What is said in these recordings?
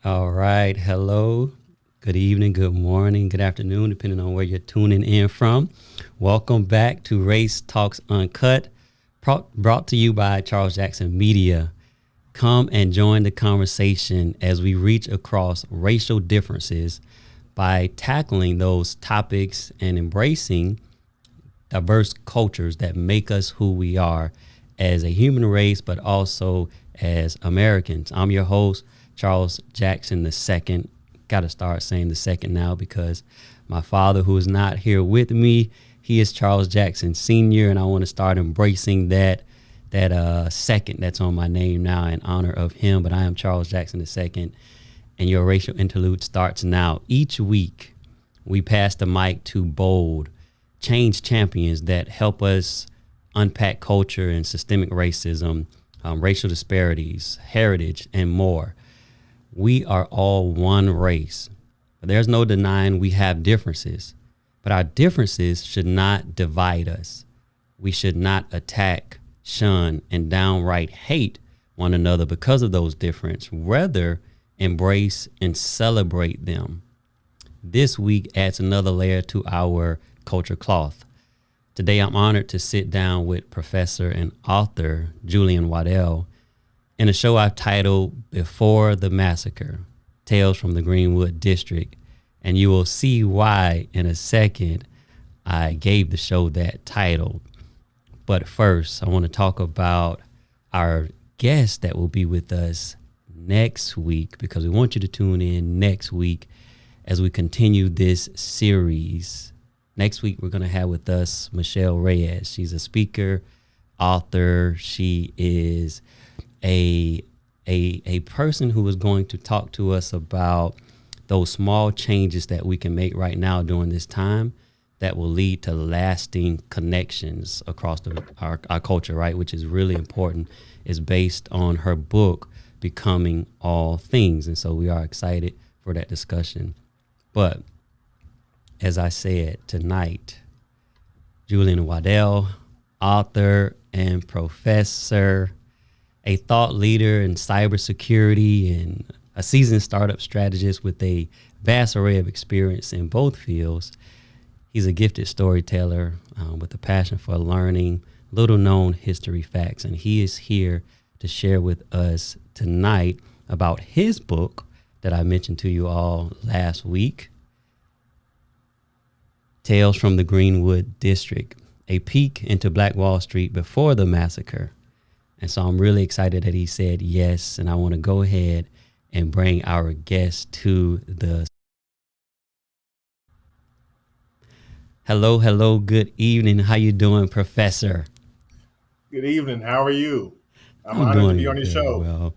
All right. Hello. Good evening, good morning, good afternoon, depending on where you're tuning in from. Welcome back to Race Talks Uncut, brought to you by Charles Jackson Media. Come and join the conversation as we reach across racial differences by tackling those topics and embracing diverse cultures that make us who we are as a human race, but also as Americans. I'm your host, Charles Jackson II. Got to start saying the second now because my father, who is not here with me, he is Charles Jackson Sr., and I want to start embracing that second that's on my name now in honor of him. But I am Charles Jackson II, and your racial interlude starts now. Each week, we pass the mic to bold, change champions that help us unpack culture and systemic racism, racial disparities, heritage, and more. We are all one race. There's no denying we have differences, but our differences should not divide us. We should not attack, shun, and downright hate one another because of those differences. Rather, embrace and celebrate them. This week adds another layer to our culture cloth. Today, I'm honored to sit down with professor and author Julian Waddell in a show I've titled Before the Massacre, Tales from the Greenwood District. And you will see why in a second I gave the show that title. But first, I want to talk about our guest that will be with us next week, because we want you to tune in next week as we continue this series. Next week, we're going to have with us Michelle Reyes. She's a speaker, author. She is a person who is going to talk to us about those small changes that we can make right now during this time that will lead to lasting connections across our culture, right? Which is really important. Is based on her book, Becoming All Things. And so we are excited for that discussion. But as I said, tonight, Julian Waddell, author and professor, a thought leader in cybersecurity and a seasoned startup strategist with a vast array of experience in both fields. He's a gifted storyteller with a passion for learning little known history facts. And he is here to share with us tonight about his book that I mentioned to you all last week, Tales from the Greenwood District, a peek into Black Wall Street before the massacre. And so I'm really excited that he said yes. And I want to go ahead and bring our guest to the. Hello, good evening. How you doing, Professor? Good evening. How are you? I'm I'm honored to be doing on your very show. well.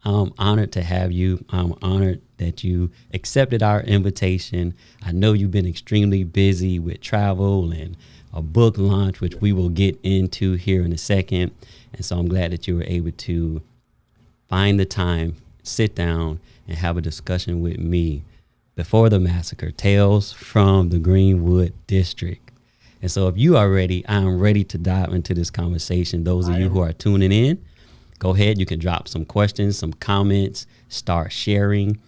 I'm honored to have you. I'm honored that you accepted our invitation. I know you've been extremely busy with travel and a book launch, which we will get into here in a second. And so I'm glad that you were able to find the time, sit down, and have a discussion with me before the massacre, Tales from the Greenwood District. And so if you are ready, I'm ready to dive into this conversation. Those of I you who am. are tuning in, go ahead. You can drop some questions, some comments, start sharing.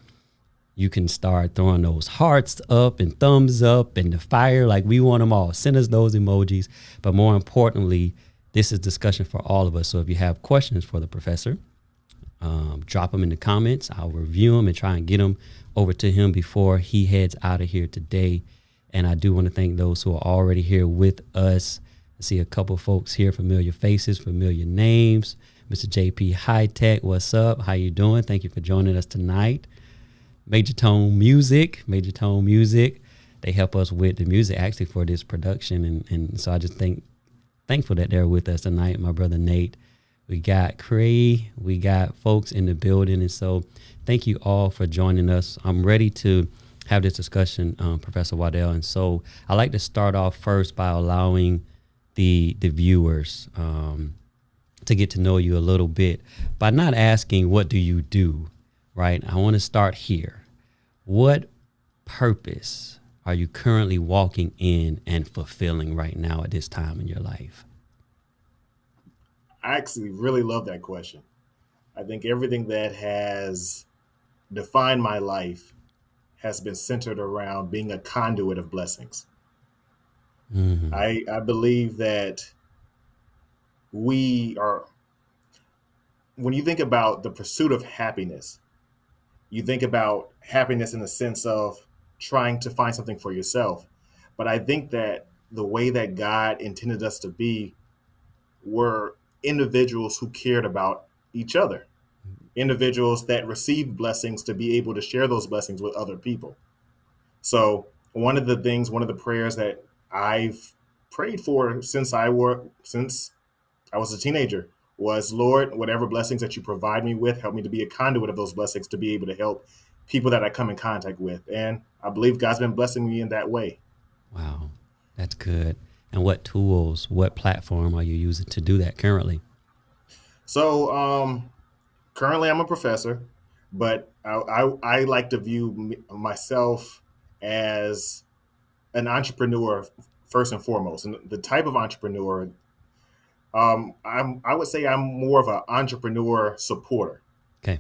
You can start throwing those hearts up and thumbs up and the fire, like we want them all. Send us those emojis. But more importantly, this is discussion for all of us. So if you have questions for the professor, drop them in the comments. I'll review them and try and get them over to him before he heads out of here today. And I do want to thank those who are already here with us. I see a couple folks here, familiar faces, familiar names. Mr. JP High Tech, what's up? How you doing? Thank you for joining us tonight. Major Tone Music. They help us with the music actually for this production. And so I just thankful that they're with us tonight. My brother Nate. We got Cray. We got folks in the building. And so thank you all for joining us. I'm ready to have this discussion, Professor Waddell. And so I like to start off first by allowing the viewers to get to know you a little bit by not asking, what do you do, right? I want to start here. What purpose are you currently walking in and fulfilling right now at this time in your life? I actually really love that question. I think everything that has defined my life has been centered around being a conduit of blessings. Hmm. I believe that we are, when you think about the pursuit of happiness, you think about happiness in the sense of trying to find something for yourself. But I think that the way that God intended us to be were individuals who cared about each other, individuals that received blessings to be able to share those blessings with other people. So one of the prayers that I've prayed for since I was a teenager was, Lord, whatever blessings that you provide me with, help me to be a conduit of those blessings to be able to help people that I come in contact with. And I believe God's been blessing me in that way. Wow, that's good. And what tools, what platform are you using to do that currently? So currently I'm a professor, but I like to view myself as an entrepreneur first and foremost. And the type of entrepreneur, I would say I'm more of an entrepreneur supporter. Okay.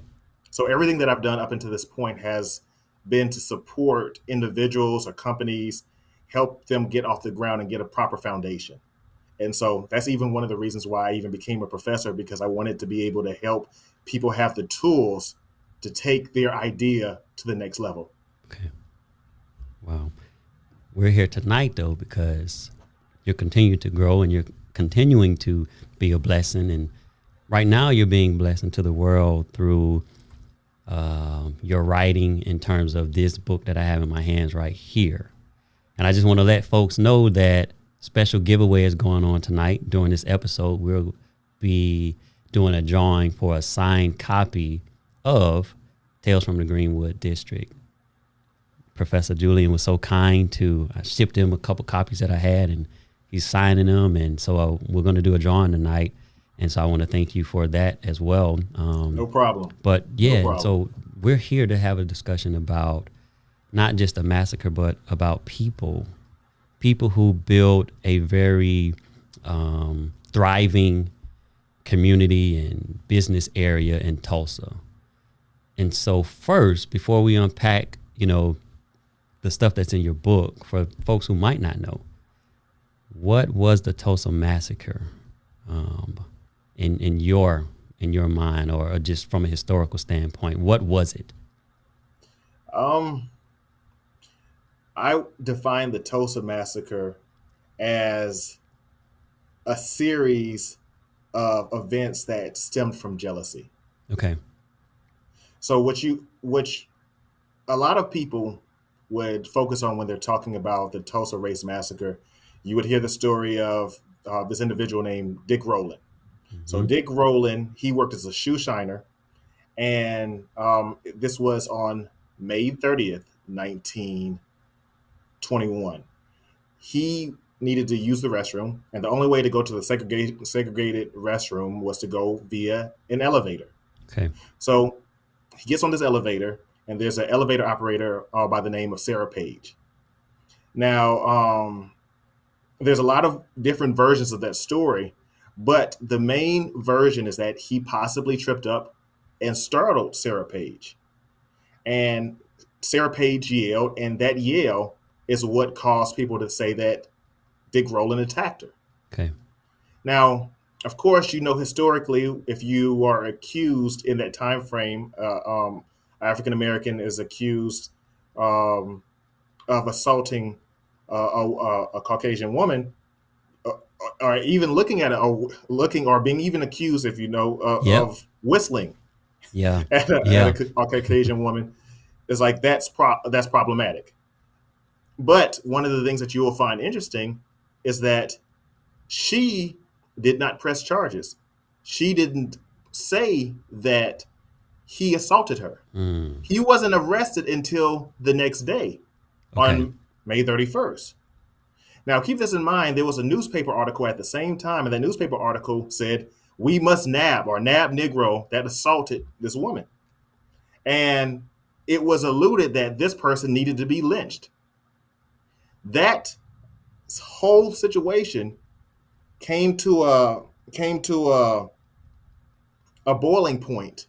So everything that I've done up until this point has been to support individuals or companies, help them get off the ground and get a proper foundation. And so that's even one of the reasons why I even became a professor, because I wanted to be able to help people have the tools to take their idea to the next level. Okay. Wow. We're here tonight though because you're continuing to grow and you're continuing to be a blessing. And right now you're being blessed into the world through your writing in terms of this book that I have in my hands right here. And I just want to let folks know that special giveaway is going on tonight. During this episode, we'll be doing a drawing for a signed copy of Tales from the Greenwood District. Professor Julian was so kind to, I shipped him a couple copies that I had and he's signing them. And so we're going to do a drawing tonight. And so I want to thank you for that as well. No problem. But yeah, No problem. so we're here to have a discussion about not just a massacre, but about people who build a very thriving community and business area in Tulsa. And so first, before we unpack, the stuff that's in your book, for folks who might not know, what was the Tulsa Massacre in your mind, or just from a historical standpoint? What was it? I define the Tulsa Massacre as a series of events that stemmed from jealousy. Okay. So which a lot of people would focus on when they're talking about the Tulsa Race Massacre, you would hear the story of this individual named Dick Rowland. So Mm-hmm. Dick Rowland, he worked as a shoe shiner, and this was on May 30th, 1921. He needed to use the restroom, and the only way to go to the segregated restroom was to go via an elevator. Okay. So he gets on this elevator, and there's an elevator operator by the name of Sarah Page. Now, there's a lot of different versions of that story, but the main version is that he possibly tripped up and startled Sarah Page. And Sarah Page yelled, and that yell is what caused people to say that Dick Rowland attacked her. Okay. Now, of course, historically, if you are accused in that time frame, African American is accused of assaulting a Caucasian woman, or even looking at it, or looking, or being even accused, if Yep. of whistling Yeah. at Yeah. a Caucasian woman, is like that's problematic. But one of the things that you will find interesting is that she did not press charges. She didn't say that he assaulted her. Mm. He wasn't arrested until the next day, Okay. on May 31st. Now, keep this in mind. There was a newspaper article at the same time, and that newspaper article said, "We must nab Negro that assaulted this woman." And it was alluded that this person needed to be lynched. That whole situation came to a boiling point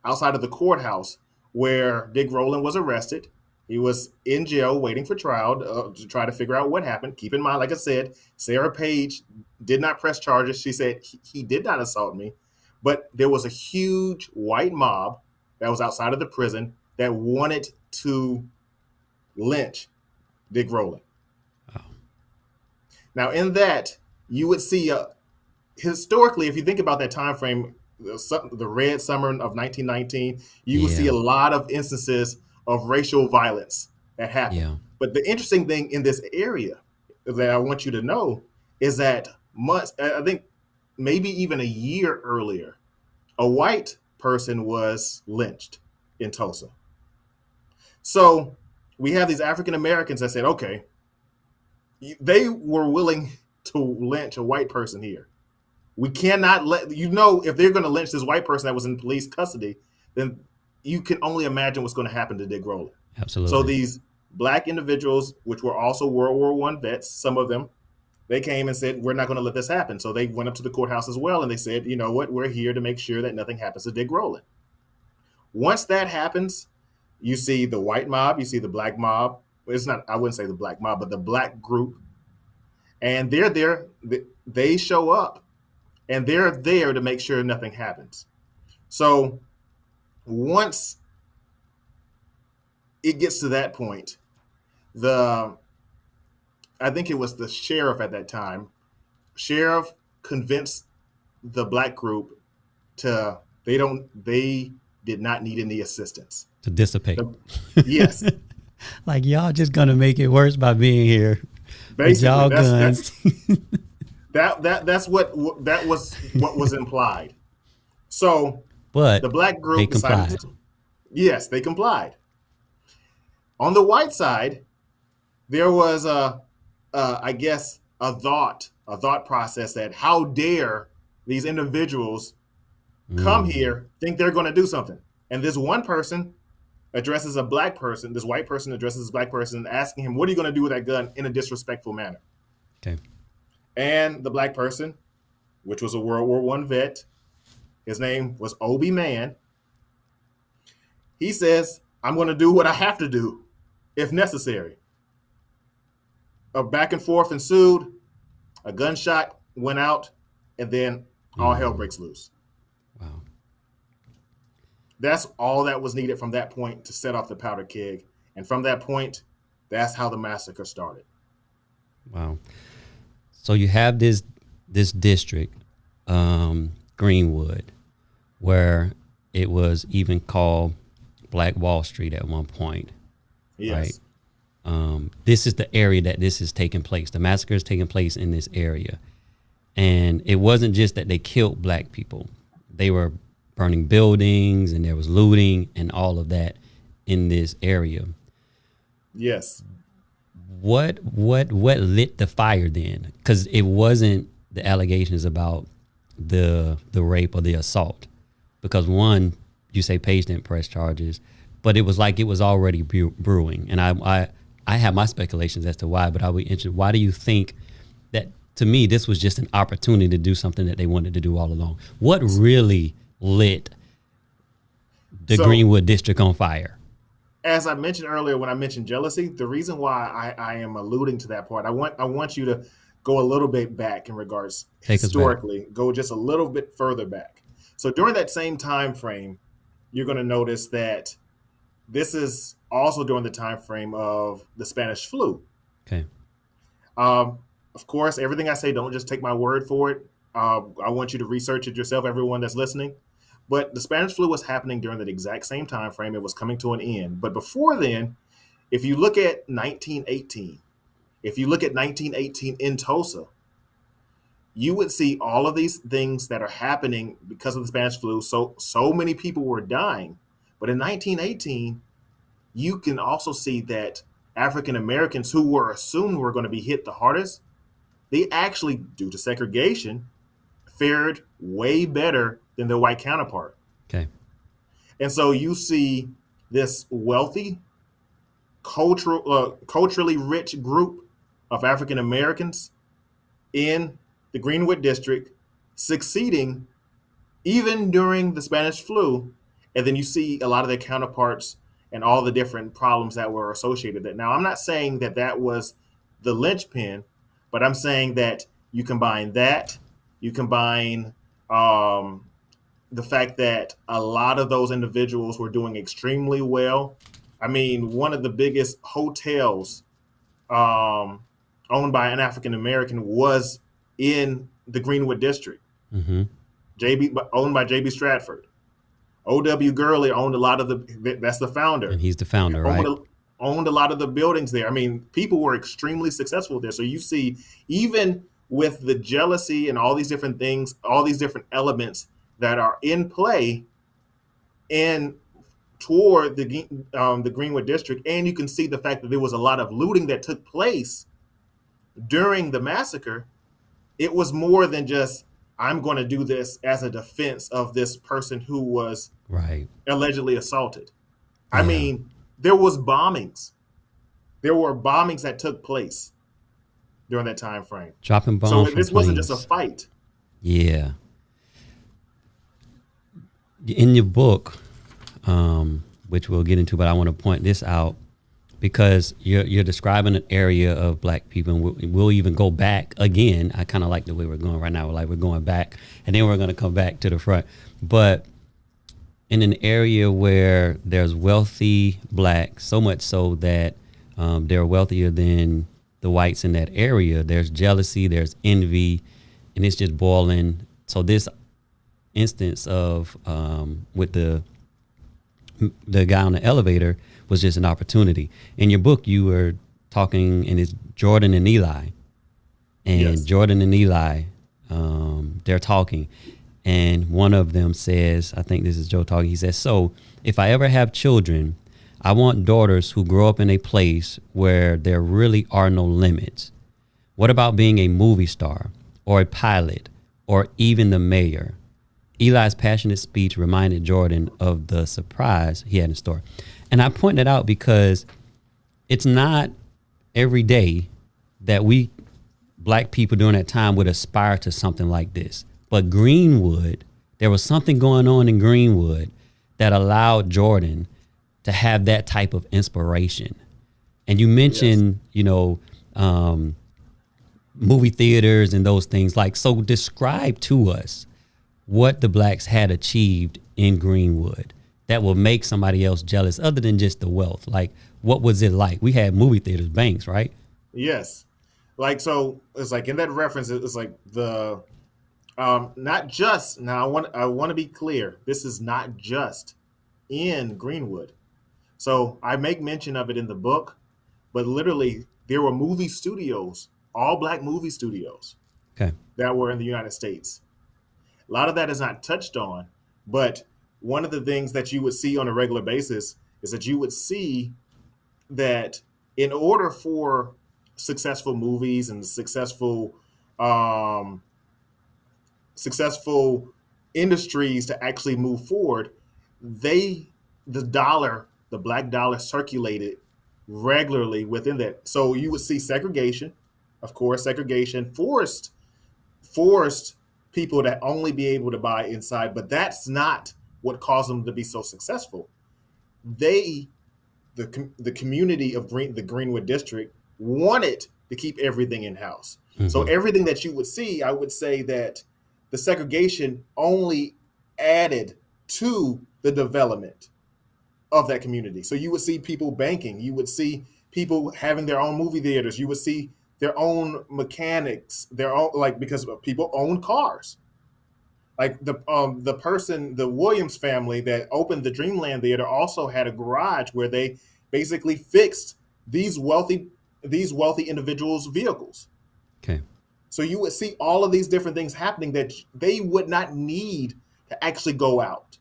outside of the courthouse where Dick Rowland was arrested. He was in jail waiting for trial to try to figure out what happened. Keep in mind, like I said, Sarah Page did not press charges. She said he did not assault me, but there was a huge white mob that was outside of the prison that wanted to lynch Dick Rowland. Oh. Now, in that, you would see historically, if you think about that time frame, the Red Summer of 1919, you will see a lot of instances of racial violence that happened. Yeah. But the interesting thing in this area that I want you to know is that I think maybe even a year earlier, a white person was lynched in Tulsa. So we have these African Americans that said, okay, they were willing to lynch a white person here. We cannot let if they're going to lynch this white person that was in police custody, then you can only imagine what's going to happen to Dick Rowland. Absolutely. So these black individuals, which were also World War I vets, some of them, they came and said, we're not going to let this happen. So they went up to the courthouse as well, and they said, you know what, we're here to make sure that nothing happens to Dick Rowland. Once that happens, you see the white mob, you see the black mob. It's not, I wouldn't say the black mob, but the black group. And they're there, they show up. And they're there to make sure nothing happens. So once it gets to that point, I think it was the sheriff at that time, sheriff convinced the black group they did not need any assistance. To dissipate. Yes. Like, y'all just going to make it worse by being here. Basically, y'all guns. That's what was implied. So, but the black group they complied. Yes, they complied. On the white side, there was I guess a thought process that how dare these individuals come here, think they're going to do something, and this one person addresses a black person. This white person addresses a black person, asking him, "What are you going to do with that gun?" in a disrespectful manner. Okay. And the black person, which was a World War I vet, his name was Obie Mann. He says, I'm going to do what I have to do if necessary. A back and forth ensued. A gunshot went out, and then all hell breaks loose. Wow. That's all that was needed from that point to set off the powder keg. And from that point, that's how the massacre started. Wow. So you have this district, Greenwood, where it was even called Black Wall Street at one point. Yes. Right? This is the area that this is taking place. The massacre is taking place in this area. And it wasn't just that they killed black people. They were burning buildings, and there was looting and all of that in this area. Yes. What lit the fire then? Because it wasn't the allegations about the rape or the assault. Because one, you say Page didn't press charges, but it was like it was already brewing. And I have my speculations as to why, but I'll be interested. Why do you think that, to me, this was just an opportunity to do something that they wanted to do all along? What really lit the Greenwood District on fire? As I mentioned earlier, when I mentioned jealousy, the reason why I am alluding to that part, I want you to go a little bit back in regards historically, go just a little bit further back. So during that same time frame, you're going to notice that this is also during the time frame of the Spanish flu. Okay. Of course, everything I say, don't just take my word for it. I want you to research it yourself, everyone that's listening. But the Spanish flu was happening during that exact same time frame. It was coming to an end. But before then, if you look at 1918, in Tulsa, you would see all of these things that are happening because of the Spanish flu. So many people were dying. But in 1918, you can also see that African Americans who were assumed were going to be hit the hardest, they actually, due to segregation, fared way better than their white counterpart. Okay. And so you see this wealthy, culturally rich group of African Americans in the Greenwood District succeeding even during the Spanish flu. and then you see a lot of their counterparts and all the different problems that were associated with it. Now, I'm not saying that that was the linchpin, but I'm saying that you combine that, you combine the fact that a lot of those individuals were doing extremely well. I mean, one of the biggest hotels um, owned by an African American was in the Greenwood District. Mm-hmm. Owned by JB Stratford. O.W. Gurley owned a lot of the. That's the founder. And he's the founder, right? Owned a lot of the buildings there. I mean, people were extremely successful there. So you see, even with the jealousy and all these different things, all these different elements that are in play, and toward the Greenwood District, and you can see the fact that there was a lot of looting that took place during the massacre. It was more than just, I'm going to do this as a defense of this person who was right allegedly assaulted. Yeah. I mean, there was bombings. There were bombings that took place during that time frame. Dropping bombs. So from this wasn't planes. just a fight. Yeah. In your book, which we'll get into, but I want to point this out because you're describing an area of black people, and we'll even go back again. I kind of like the way we're going right now. We're going back, and then we're going to come back to the front. But in an area where there's wealthy blacks, so much so that they're wealthier than the whites in that area, there's jealousy, there's envy, and it's just boiling. So this instance of with the guy on the elevator was just an opportunity. In your book, you were talking, and it's Jordan and Eli. And Yes. Jordan and Eli, they're talking. And one of them says, I think this is Joe talking, he says, so if I ever have children, I want daughters who grow up in a place where there really are no limits. What about being a movie star or a pilot or even the mayor? Eli's passionate speech reminded Jordan of the surprise he had in store. And I point that out because it's not every day that we black people during that time would aspire to something like this. But Greenwood, there was something going on in Greenwood that allowed Jordan to have that type of inspiration. And you mentioned, movie theaters and those things. Like, so describe to us what the blacks had achieved in Greenwood that will make somebody else jealous other than just the wealth. Like, what was it like? We had movie theaters, banks, right? Yes. Like, so it's like in that reference, it's like the, not just, now I want to be clear. This is not just in Greenwood. So I make mention of it in the book, but literally there were movie studios, all black movie studios Okay. that were in the United States. A lot of that is not touched on, but one of the things that you would see on a regular basis is that you would see that in order for successful movies and successful industries to actually move forward, the black dollar circulated regularly within that. So you would see segregation, of course, segregation forced people to only be able to buy inside, but that's not what caused them to be so successful. The community of the Greenwood District wanted to keep everything in house. Mm-hmm. So everything that you would see, I would say that the segregation only added to the development of that community. So you would see people banking, you would see people having their own movie theaters, you would see their own mechanics, their own, like, because people owned cars. Like the Williams family that opened the Dreamland Theater also had a garage where they basically fixed these wealthy individuals' vehicles. Okay. So you would see all of these different things happening that they would not need to actually go out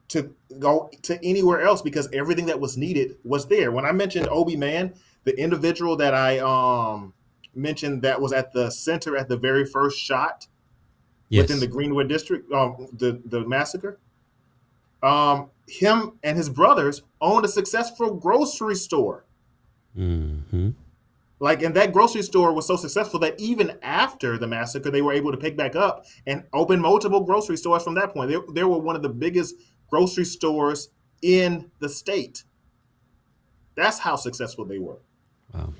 to go to anywhere else because everything that was needed was there. When I mentioned Obi Man, the individual that I mentioned that was at the center at the very first shot, yes, within the Greenwood District, the massacre, him and his brothers owned a successful grocery store. Mm-hmm. Like, and that grocery store was so successful that even after the massacre, they were able to pick back up and open multiple grocery stores from that point. They were one of the biggest grocery stores in the state. That's how successful they were. Wow.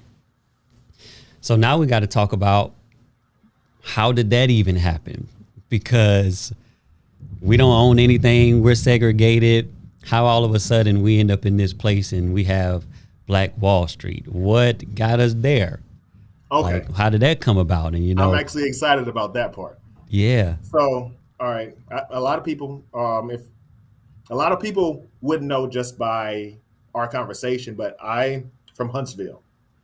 So now we got to talk about how did that even happen? Because we don't own anything. We're segregated. How all of a sudden we end up in this place and we have Black Wall Street? What got us there? Okay. Like, how did that come about? And I'm actually excited about that part. Yeah. So, all right, a lot of people, if a lot of people wouldn't know just by our conversation, but I'm from Huntsville.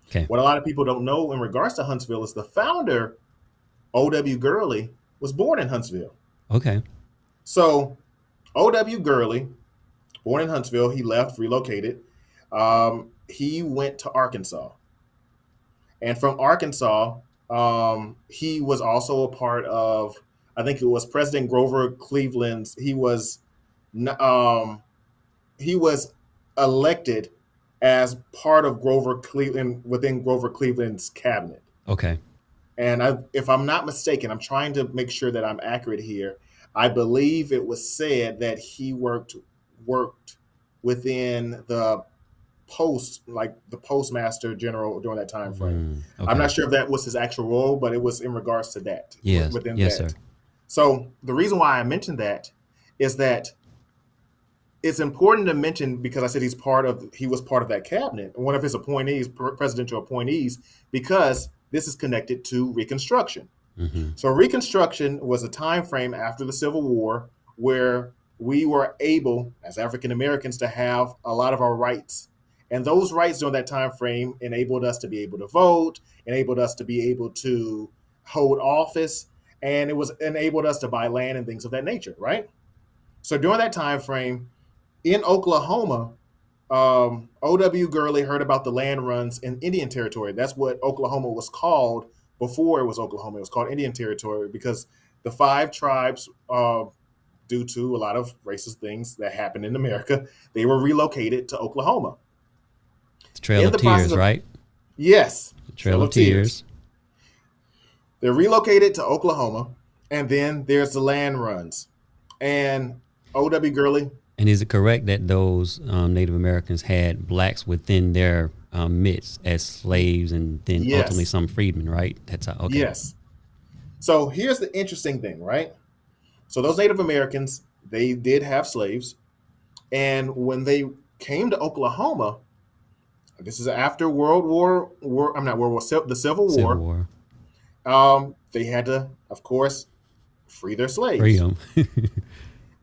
Okay. What a lot of people don't know in regards to Huntsville is the founder, O.W. Gurley, was born in Huntsville. Okay. So, O.W. Gurley, born in Huntsville, he left, relocated. He went to Arkansas. And from Arkansas, he was also a part of, I think it was President Grover Cleveland's. He was elected as part of Grover Cleveland, within Grover Cleveland's cabinet. Okay. And if I'm not mistaken, I'm trying to make sure that I'm accurate here. I believe it was said that he worked within the postmaster general during that time frame. Okay. I'm not sure if that was his actual role, but it was in regards to that. Yes. Within Yes, that. sir. So the reason why I mentioned that is that it's important to mention, because I said he was part of that cabinet, one of his appointees, presidential appointees, because this is connected to Reconstruction. Mm-hmm. So Reconstruction was a time frame after the Civil War where we were able, as African Americans, to have a lot of our rights. And those rights during that time frame enabled us to be able to vote, enabled us to be able to hold office, and it was enabled us to buy land and things of that nature, right? So during that time frame, in Oklahoma, O.W. Gurley heard about the land runs in Indian Territory. That's what Oklahoma was called before it was Oklahoma. It was called Indian Territory because the 5 tribes, due to a lot of racist things that happened in America, they were relocated to Oklahoma. The Trail of Tears, right? Yes. The Trail of Tears. They're relocated to Oklahoma, and then there's the land runs. And O.W. Gurley. And is it correct that those Native Americans had blacks within their midst as slaves and then ultimately some freedmen, right? That's how, okay. Yes. So here's the interesting thing, right? So those Native Americans, they did have slaves. And when they came to Oklahoma, this is after the Civil War. They had to, of course, free their slaves. Free them.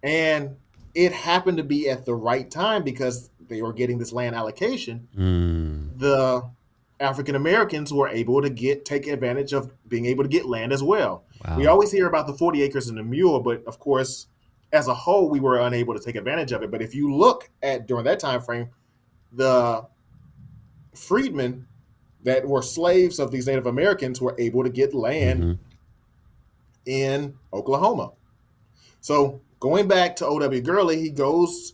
And it happened to be at the right time because they were getting this land allocation. The African Americans were able to take advantage of being able to get land as well. Wow. We always hear about the 40 acres and the mule, but of course, as a whole, we were unable to take advantage of it. But if you look at during that time frame, the freedmen that were slaves of these Native Americans were able to get land in Oklahoma. So going back to O.W. Gurley, he goes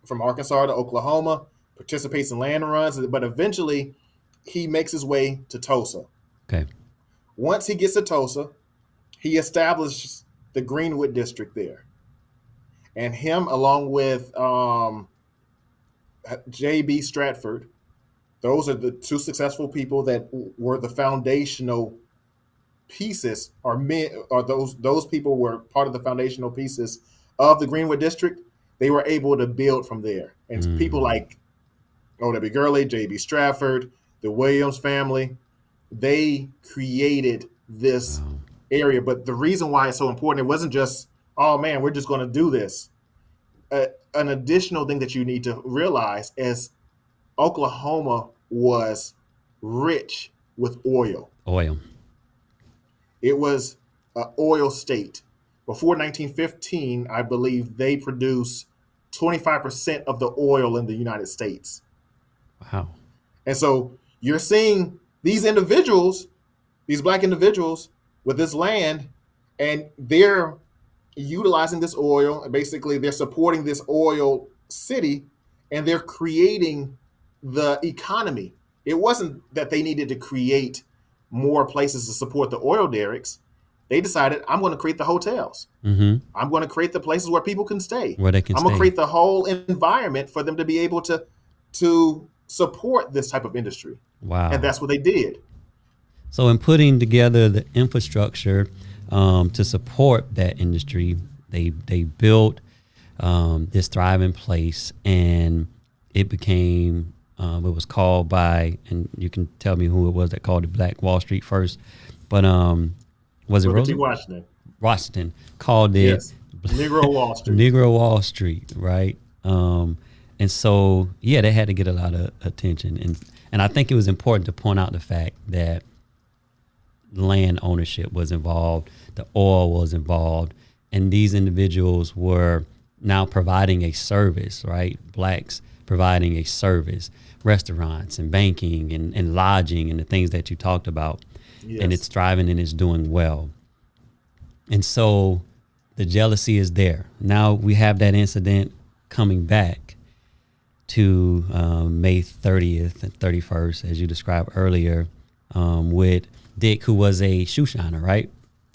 from Arkansas to Oklahoma, participates in land runs, but eventually he makes his way to Tulsa. Okay. Once he gets to Tulsa, he establishes the Greenwood District there. And him, along with J.B. Stratford, those are the 2 successful people that were the foundational pieces, or those people were part of the foundational pieces of the Greenwood District. They were able to build from there. And people like O.W. Gurley, J.B. Stratford, the Williams family, they created this area. But the reason why it's so important, it wasn't just, oh man, we're just going to do this. An additional thing that you need to realize is Oklahoma was rich with oil. It was an oil state. Before 1915, I believe they produced 25% of the oil in the United States. Wow. And so you're seeing these individuals, these black individuals with this land, and they're utilizing this oil. And basically, they're supporting this oil city, and they're creating the economy. It wasn't that they needed to create more places to support the oil derricks. they decided, I'm going to create the hotels. Mm-hmm. I'm going to create the places where people can stay. Where they can I'm going to stay. create the whole environment for them to be able to support this type of industry. And Wow. that's what they did. So in putting together the infrastructure to support that industry, they built this thriving place, and it became it was called by, and you can tell me who it was that called it Black Wall Street first, but was it Booker T. Roosevelt? Washington. Washington called it Yes. Negro Wall Street. Negro Wall Street, right? And so, yeah, they had to get a lot of attention, and I think it was important to point out the fact that land ownership was involved, the oil was involved, and these individuals were now providing a service, right? Blacks providing a service, restaurants and banking and lodging and the things that you talked about. Yes. And it's thriving and it's doing well. And so the jealousy is there. Now we have that incident coming back to May 30th and 31st, as you described earlier, with Dick, who was a shoe shiner, right?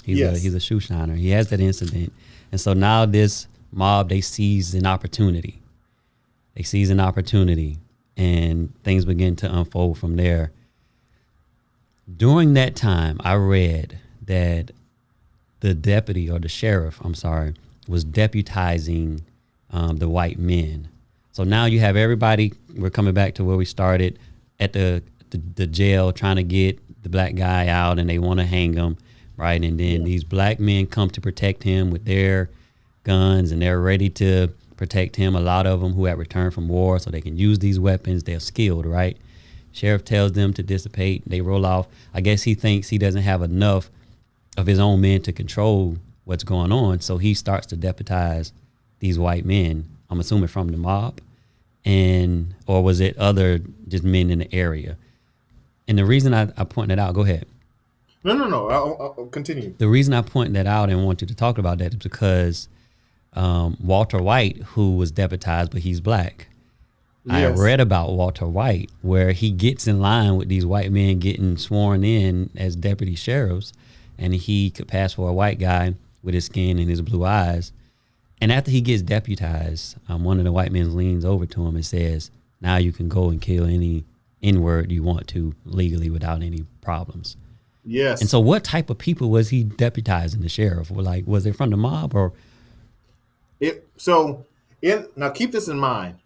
He's a shoe shiner. He has that incident. And so now this mob, they seize an opportunity. They seize an opportunity, and things begin to unfold from there. During that time, I read that the deputy, or the sheriff, I'm sorry, was deputizing the white men. So now you have everybody, we're coming back to where we started, at the jail trying to get the black guy out, and they want to hang him, right? And then these black men come to protect him with their guns, and they're ready to protect him. A lot of them who have returned from war, so they can use these weapons. They're skilled, right? Sheriff tells them to dissipate. They roll off. I guess he thinks he doesn't have enough of his own men to control what's going on, so he starts to deputize these white men. I'm assuming from the mob, or was it other just men in the area? And the reason I point that out, go ahead. No. I'll continue. The reason I point that out and want you to talk about that is because Walter White, who was deputized, but he's black. Yes. I read about Walter White, where he gets in line with these white men getting sworn in as deputy sheriffs, and he could pass for a white guy with his skin and his blue eyes. And after he gets deputized, one of the white men leans over to him and says, now you can go and kill any N-word you want to legally without any problems. Yes. And so what type of people was he deputizing the sheriff? Like, was it from the mob or? Now keep this in mind.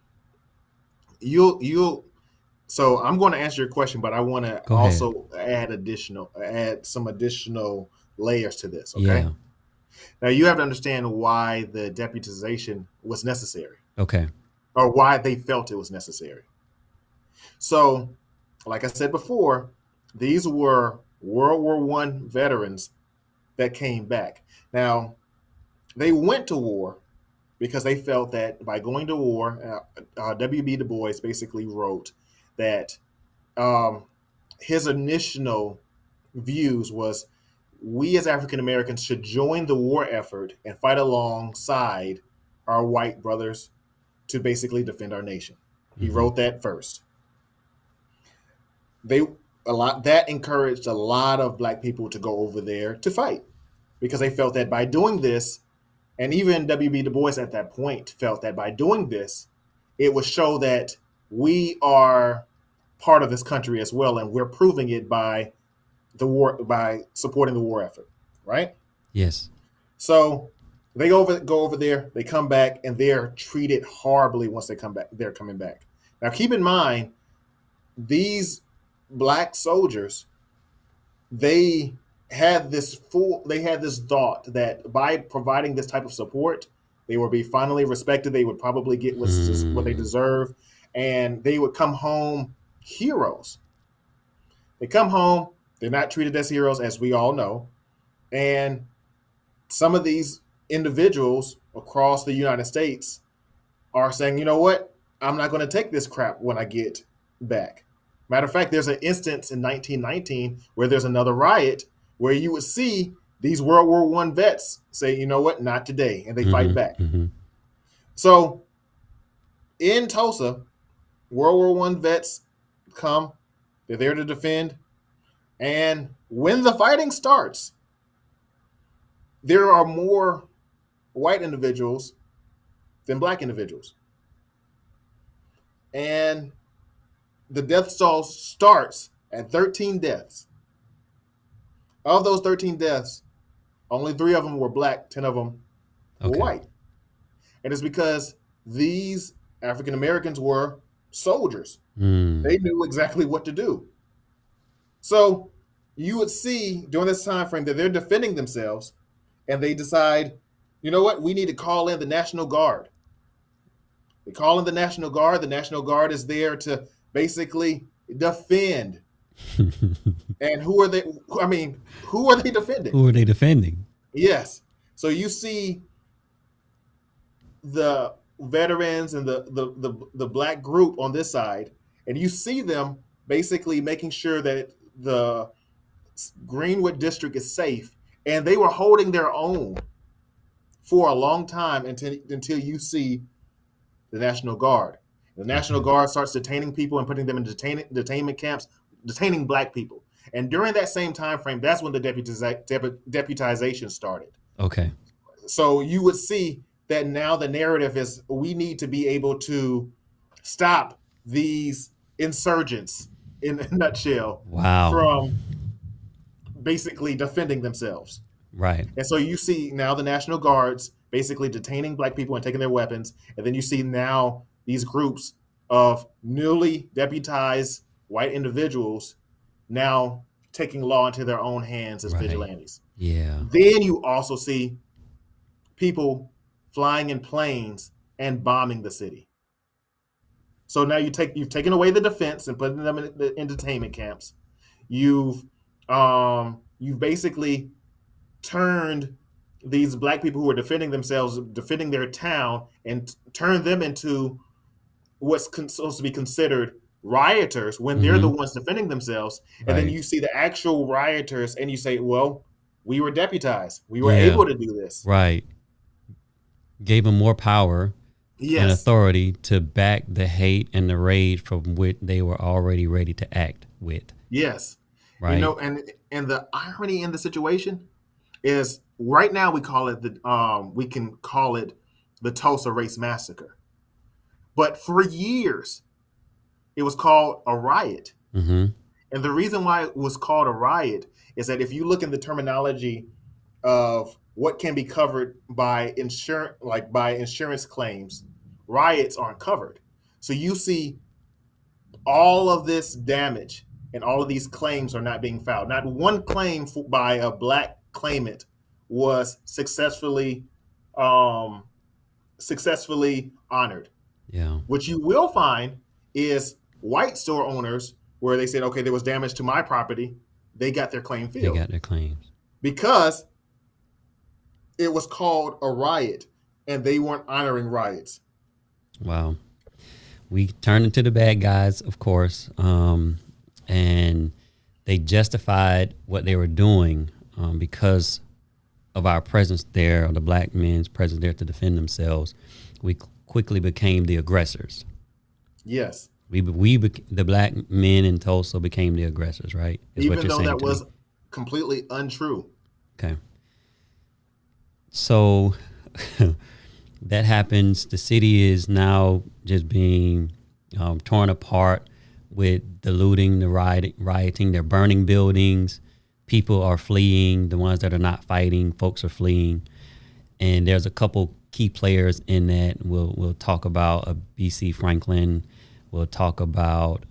So I'm going to answer your question, but I want to also add some additional layers to this. Okay. Yeah. Now you have to understand why the deputization was necessary. Okay. Or why they felt it was necessary. So, like I said before, these were World War I veterans that came back. Now, they went to war because they felt that by going to war, W.B. Du Bois basically wrote that his initial views was we as African Americans should join the war effort and fight alongside our white brothers to basically defend our nation. He wrote that first. That encouraged a lot of black people to go over there to fight because they felt that by doing this, and even W.B. Du Bois at that point felt that by doing this, it would show that we are part of this country as well, and we're proving it by supporting the war effort, right? Yes. So they go over there, they come back, and they're treated horribly once they come back. They're coming back. Now, keep in mind, these black soldiers, they had this thought that by providing this type of support, they would be finally respected. They would probably get what they deserve, and they would come home heroes. They come home, they're not treated as heroes, as we all know, and some of these individuals across the United States are saying, you know what, I'm not going to take this crap when I get back. Matter of fact, there's an instance in 1919 where there's another riot where you would see these World War I vets say, you know what, not today, and they fight back. So in Tulsa, World War I vets come, they're there to defend, and when the fighting starts, there are more white individuals than black individuals. And the death toll starts at 13 deaths. Of those 13 deaths, only 3 of them were black, 10 of them were white. And it's because these African Americans were soldiers. They knew exactly what to do. So you would see during this time frame that they're defending themselves, and they decide, you know what, we need to call in the National Guard. They call in the National Guard. The National Guard is there to basically defend. And who are they? I mean, who are they defending? Who are they defending? Yes. So you see the veterans and the black group on this side, and you see them basically making sure that the Greenwood District is safe, and they were holding their own for a long time until you see the National Guard. The National Guard starts detaining people and putting them in detainment camps, detaining black people. And during that same time frame, that's when the deputization started. Okay. So you would see that now the narrative is we need to be able to stop these insurgents, in a nutshell, from basically defending themselves. Right. And so you see now the National Guards basically detaining black people and taking their weapons. And then you see now these groups of newly deputized white individuals now taking law into their own hands as vigilantes. Yeah. Then you also see people flying in planes and bombing the city. So now you've taken away the defense and putting them in the entertainment camps. You've basically turned these black people who are defending themselves, defending their town, and turned them into what's supposed to be considered rioters when they're the ones defending themselves. And then you see the actual rioters and you say, well, we were deputized. We were able to do this. Right. Gave them more power and authority to back the hate and the rage from which they were already ready to act with. Yes. Right. You know, and the irony in the situation is right now we can call it the Tulsa Race Massacre. But for years, it was called a riot. Mm-hmm. And the reason why it was called a riot is that if you look in the terminology of what can be covered by insurance claims, riots aren't covered. So you see all of this damage and all of these claims are not being filed. Not one claim by a black claimant was successfully honored. Yeah. What you will find is white store owners where they said, okay, there was damage to my property. They got their claim filled. They got their claims. Because it was called a riot and they weren't honoring riots. Wow. We turned into the bad guys, of course. And they justified what they were doing because of our presence there, or the black men's presence there to defend themselves. We quickly became the aggressors. Yes. The black men in Tulsa became the aggressors, right? Even though that was completely untrue. Okay. So that happens. The city is now just being torn apart with the looting, the rioting. They're burning buildings. People are fleeing. The ones that are not fighting, folks are fleeing. And there's a couple key players in that. We'll talk about B.C. Franklin. We'll talk about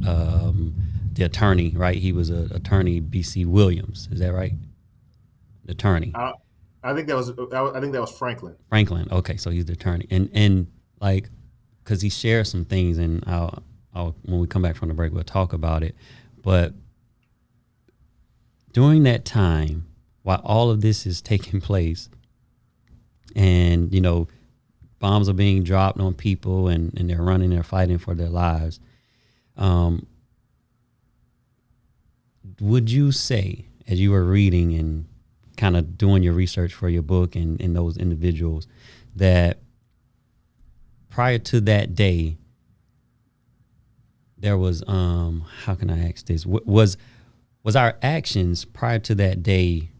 the attorney, right? He was an attorney, B.C. Williams. Is that right? The attorney. I think that was Franklin. Franklin. Okay, so he's the attorney, and like, because he shares some things, and I'll when we come back from the break, we'll talk about it. But during that time, while all of this is taking place, and bombs are being dropped on people, and they're running, they're fighting for their lives. Would you say, as you were reading and kind of doing your research for your book and those individuals, that prior to that day, there was, how can I ask this? Was our actions prior to that day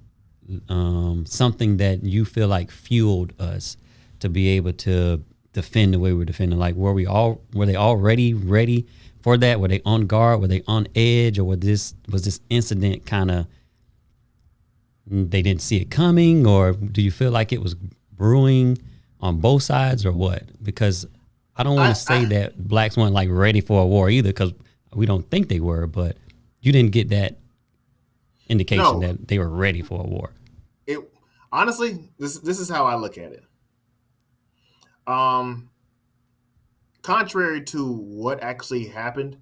something that you feel like fueled us to be able to defend the way we're defending? Like, were they already ready for that? Were they on guard? Were they on edge? Or was this incident kind of, they didn't see it coming? Or do you feel like it was brewing on both sides, or what? Because I don't want to say that blacks weren't like ready for a war either, because we don't think they were, but you didn't get that indication that they were ready for a war. Honestly, this is how I look at it. Contrary to what actually happened,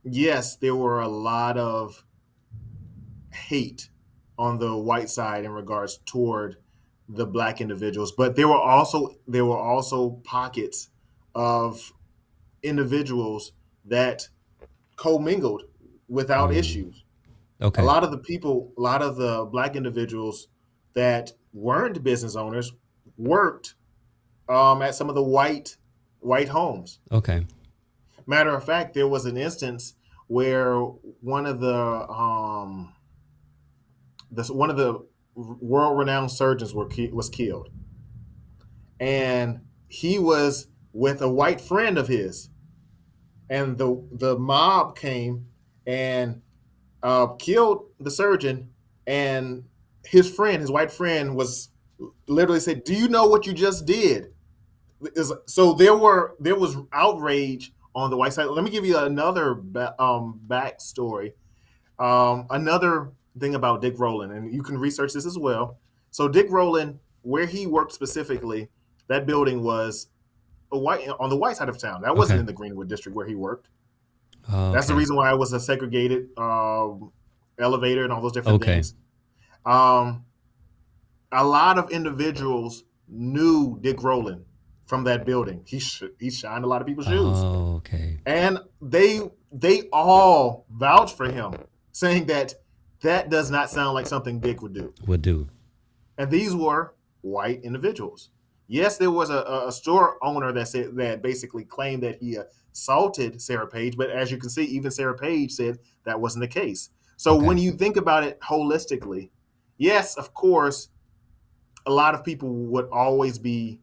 yes, there were a lot of hate on the white side in regards toward the black individuals, but there were also pockets of individuals that commingled without issues. Okay. A lot of the black individuals that weren't business owners worked at some of the white homes. Okay. Matter of fact, there was an instance where one of the world-renowned surgeons was killed, and he was with a white friend of his, and the mob came and killed the surgeon, and his white friend, was literally said, "Do you know what you just did?" So there was outrage on the white side. Let me give you another backstory. Another thing about Dick Rowland, and you can research this as well. So Dick Rowland, where he worked specifically, that building was on the white side of town. That wasn't in the Greenwood District where he worked. That's the reason why it was a segregated elevator and all those different things. A lot of individuals knew Dick Rowland from that building. He shined a lot of people's shoes. And they all vouched for him, saying that does not sound like something Dick would do. And these were white individuals. Yes, there was a store owner that basically claimed that he assaulted Sarah Page, but as you can see, even Sarah Page said that wasn't the case. So when you think about it holistically, yes, of course, a lot of people would always be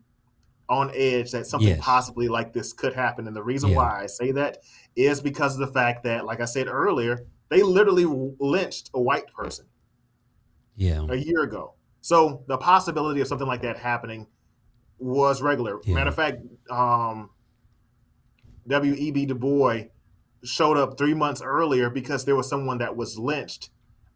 on edge that something possibly like this could happen. And the reason why I say that is because of the fact that, like I said earlier, they literally lynched a white person a year ago. So the possibility of something like that happening was regular. Matter of fact, W.E.B. Du Bois showed up 3 months earlier because there was someone that was lynched,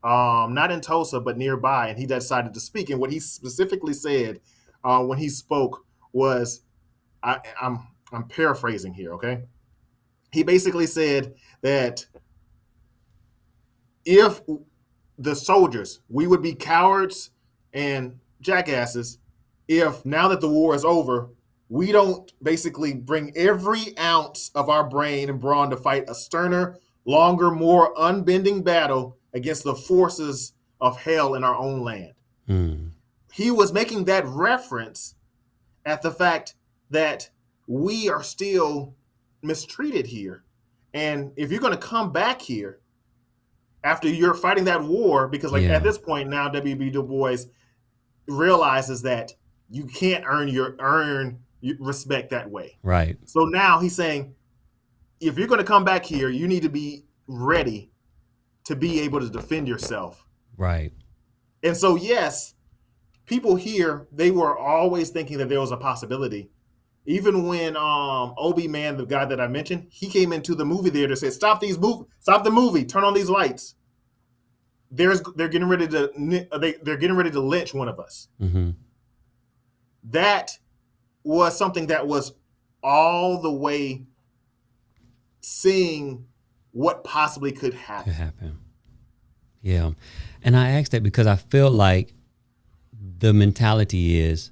not in Tulsa, but nearby, and he decided to speak. And what he specifically said when he spoke was, I'm paraphrasing here, okay? He basically said that if the soldiers, we would be cowards and jackasses if, now that the war is over, we don't basically bring every ounce of our brain and brawn to fight a sterner, longer, more unbending battle against the forces of hell in our own land. He was making that reference at the fact that we are still mistreated here. And if you're going to come back here after you're fighting that war, because at this point now, W.B. Du Bois realizes that you can't earn respect that way. Right. So now he's saying, if you're going to come back here, you need to be ready to be able to defend yourself. Right. And so, yes, people here, they were always thinking that there was a possibility. Even when Obi Man, the guy that I mentioned, he came into the movie theater and said, stop the movie, turn on these lights. They're getting ready to lynch one of us. That was something that was all the way seeing what possibly could happen. Yeah. And I asked that because I feel like the mentality is,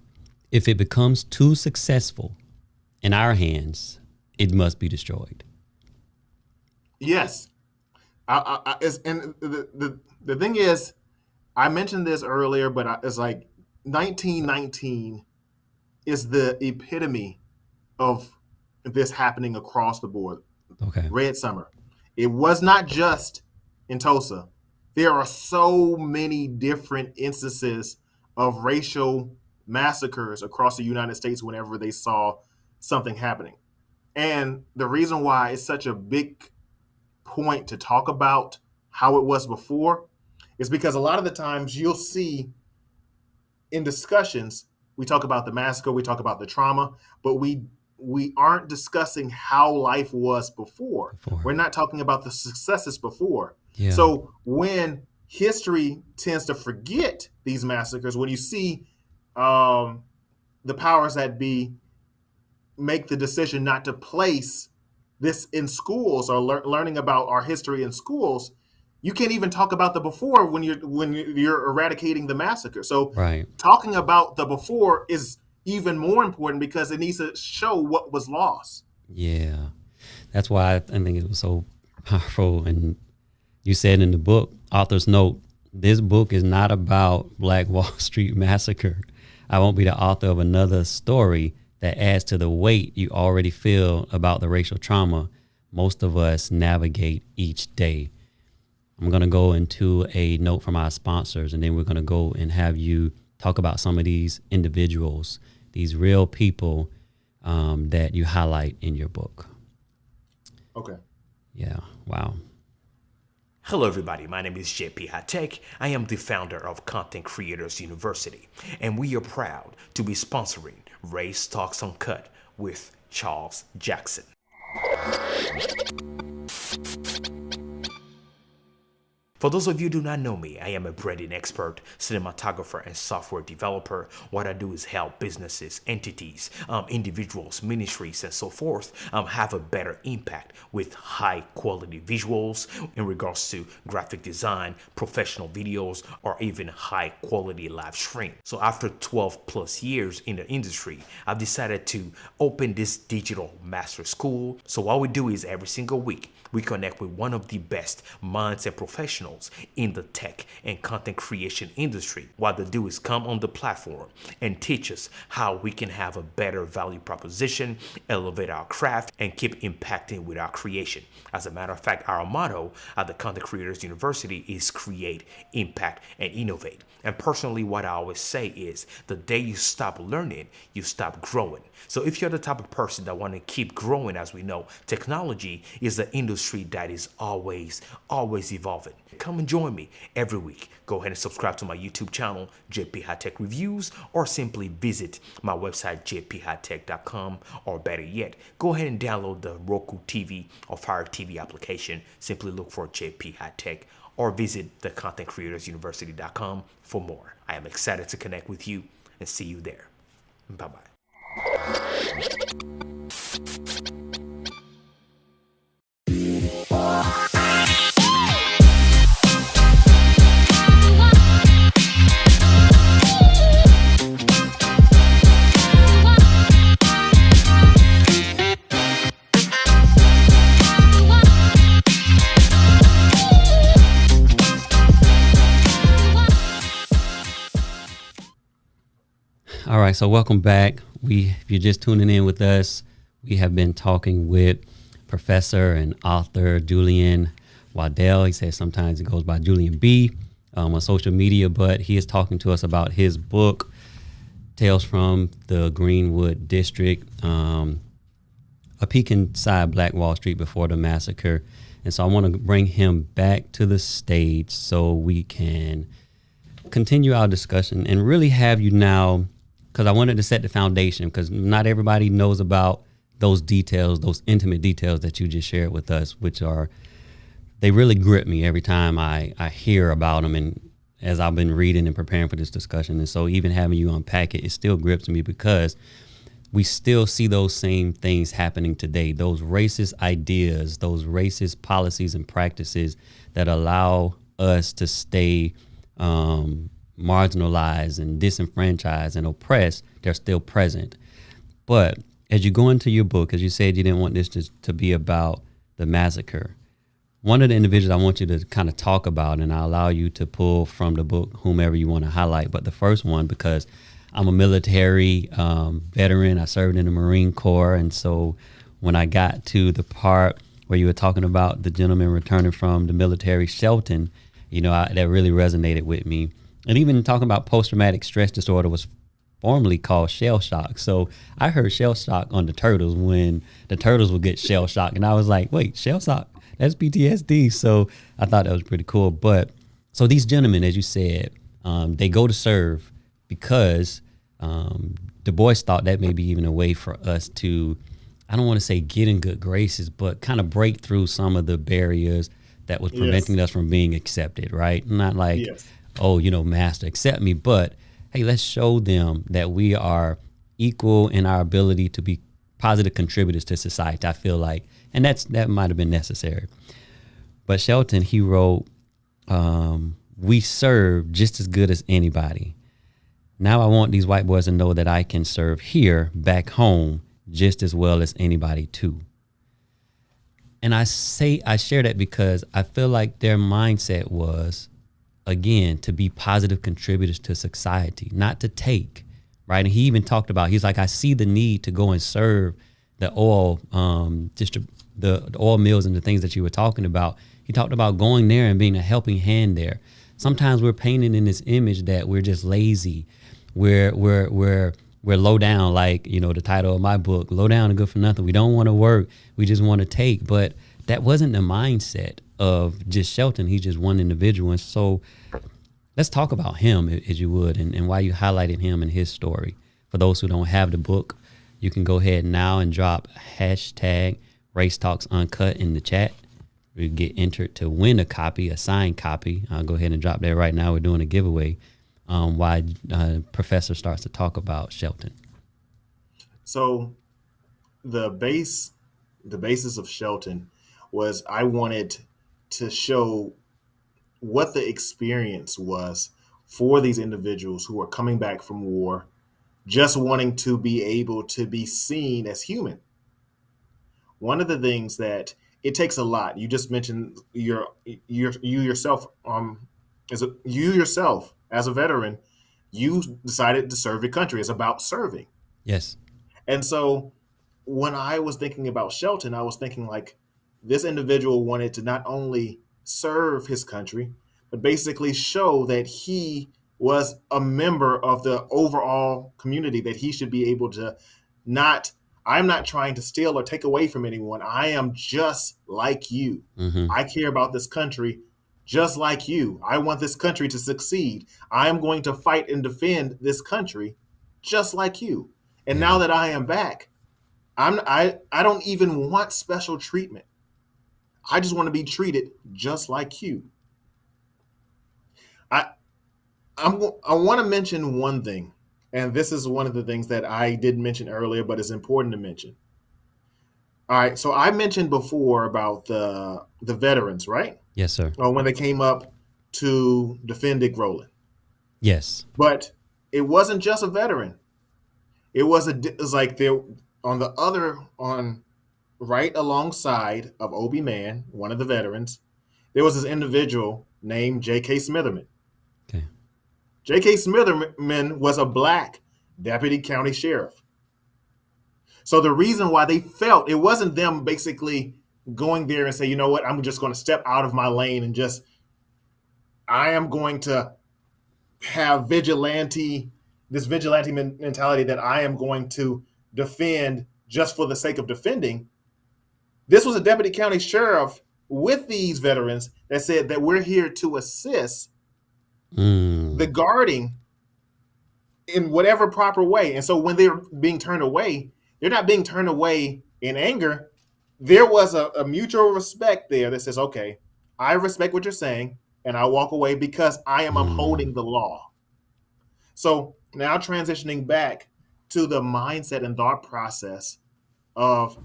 if it becomes too successful in our hands, it must be destroyed. Yes. And the thing is, I mentioned this earlier, but it's like 1919 is the epitome of this happening across the board. Okay. Red Summer. It was not just in Tulsa. there are so many different instances of racial massacres across the United States whenever they saw something happening. And the reason why it's such a big point to talk about how it was before is because a lot of the times you'll see in discussions, we talk about the massacre, we talk about the trauma, but we aren't discussing how life was before. We're not talking about the successes before. Yeah. So when history tends to forget these massacres, when you see the powers that be make the decision not to place this in schools or learning about our history in schools, you can't even talk about the before when you're eradicating the massacre. So Right. talking about the before is even more important because it needs to show what was lost. Yeah. That's why I think it was so powerful. And you said in the book, author's note, this book is not about Black Wall Street Massacre. I won't be the author of another story that adds to the weight you already feel about the racial trauma most of us navigate each day. I'm going to go into a note from our sponsors, and then we're going to go and have you talk about some of these individuals, these real people that you highlight in your book. Okay. Yeah. Wow. Hello everybody, my name is JP Hatek. I am the founder of Content Creators University, and we are proud to be sponsoring Race Talks Uncut with Charles Jackson. For those of you who do not know me, I am a branding expert, cinematographer, and software developer. What I do is help businesses, entities, individuals, ministries, and so forth have a better impact with high quality visuals in regards to graphic design, professional videos, or even high quality live stream. So after 12 plus years in the industry, I've decided to open this digital master school. So what we do is every single week, we connect with one of the best minds and professionals in the tech and content creation industry. What they do is come on the platform and teach us how we can have a better value proposition, elevate our craft, and keep impacting with our creation. As a matter of fact, our motto at the Content Creators University is create, impact, and innovate. And personally, what I always say is the day you stop learning, you stop growing. So if you're the type of person that want to keep growing, as we know, technology is the industry that is always evolving. Come and join me every week. Go ahead and subscribe to my YouTube channel, JP High Tech Reviews, or simply visit my website, jphighttech.com, or better yet, go ahead and download the Roku TV or Fire TV application. Simply look for JP High Tech, or visit the contentcreatorsuniversity.com for more. I am excited to connect with you and see you there. Bye-bye. All right, so welcome back. If you're just tuning in with us, we have been talking with Professor and author Julian Waddell. He says sometimes it goes by Julian B on social media, but he is talking to us about his book, Tales from the Greenwood District, a peek inside Black Wall Street before the massacre. And so I want to bring him back to the stage so we can continue our discussion and really have you now, because I wanted to set the foundation, because not everybody knows about those details, those intimate details that you just shared with us, which they really grip me every time I hear about them. And as I've been reading and preparing for this discussion, and so even having you unpack it, it still grips me because we still see those same things happening today, those racist ideas, those racist policies and practices that allow us to stay marginalized and disenfranchised and oppressed. They're still present. But as you go into your book, as you said, you didn't want this to be about the massacre. One of the individuals I want you to kind of talk about, and I'll allow you to pull from the book whomever you want to highlight, but the first one, because I'm a military veteran, I served in the Marine Corps, and so when I got to the part where you were talking about the gentleman returning from the military, Helton, That really resonated with me. And even talking about post-traumatic stress disorder was formerly called shell shock. So I heard shell shock on the turtles when the turtles would get shell shock. And I was like, wait, shell shock? That's PTSD. So I thought that was pretty cool. But so these gentlemen, as you said, they go to serve because Du Bois thought that may be even a way for us to, I don't want to say get in good graces, but kind of break through some of the barriers that was preventing us from being accepted, right? Not like, oh, master, accept me, but hey, let's show them that we are equal in our ability to be positive contributors to society, I feel like. And that might have been necessary. But Helton, he wrote, we serve just as good as anybody. Now I want these white boys to know that I can serve here, back home, just as well as anybody too. And I share that because I feel like their mindset was, again, to be positive contributors to society, not to take, right? And he even talked about, he's like, I see the need to go and serve the oil, the oil mills and the things that you were talking about. He talked about going there and being a helping hand there. Sometimes we're painted in this image that we're just lazy. We're low down, like, the title of my book, Low Down and Good for Nothing. We don't want to work. We just want to take. But that wasn't the mindset of just Helton. He's just one individual. And so let's talk about him, as you would, and why you highlighted him and his story. For those who don't have the book, you can go ahead now and drop hashtag Race Talks Uncut in the chat. We get entered to win a copy, a signed copy. I'll go ahead and drop that right now. We're doing a giveaway. Why Professor starts to talk about Helton. So the basis of Helton was I wanted to show what the experience was for these individuals who are coming back from war, just wanting to be able to be seen as human. One of the things that it takes a lot. You just mentioned you yourself as a veteran, you decided to serve your country. It's about serving. Yes. And so when I was thinking about Helton, I was thinking like this individual wanted to not only serve his country, but basically show that he was a member of the overall community, that he should be able to I'm not trying to steal or take away from anyone. I am just like you. Mm-hmm. I care about this country just like you. I want this country to succeed. I am going to fight and defend this country just like you. And now that I am back, I don't even want special treatment. I just want to be treated just like you. I want to mention one thing, and this is one of the things that I didn't mention earlier, but it's important to mention. All right, so I mentioned before about the veterans, right? Yes, sir. When they came up to defend Dick Rowland. Yes. But it wasn't just a veteran. It was like there on right alongside of Obi Man, one of the veterans, there was this individual named J.K. Smitherman. Okay. J.K. Smitherman was a black deputy county sheriff. So the reason why they felt it wasn't them basically going there and say, you know what, I'm just going to step out of my lane and I am going to have this vigilante mentality that I am going to defend just for the sake of defending. This was a deputy county sheriff with these veterans that said that we're here to assist the guarding in whatever proper way. And so when they're being turned away, they're not being turned away in anger. There was a mutual respect there that says, okay, I respect what you're saying, and I walk away because I am upholding the law. So now transitioning back to the mindset and thought process of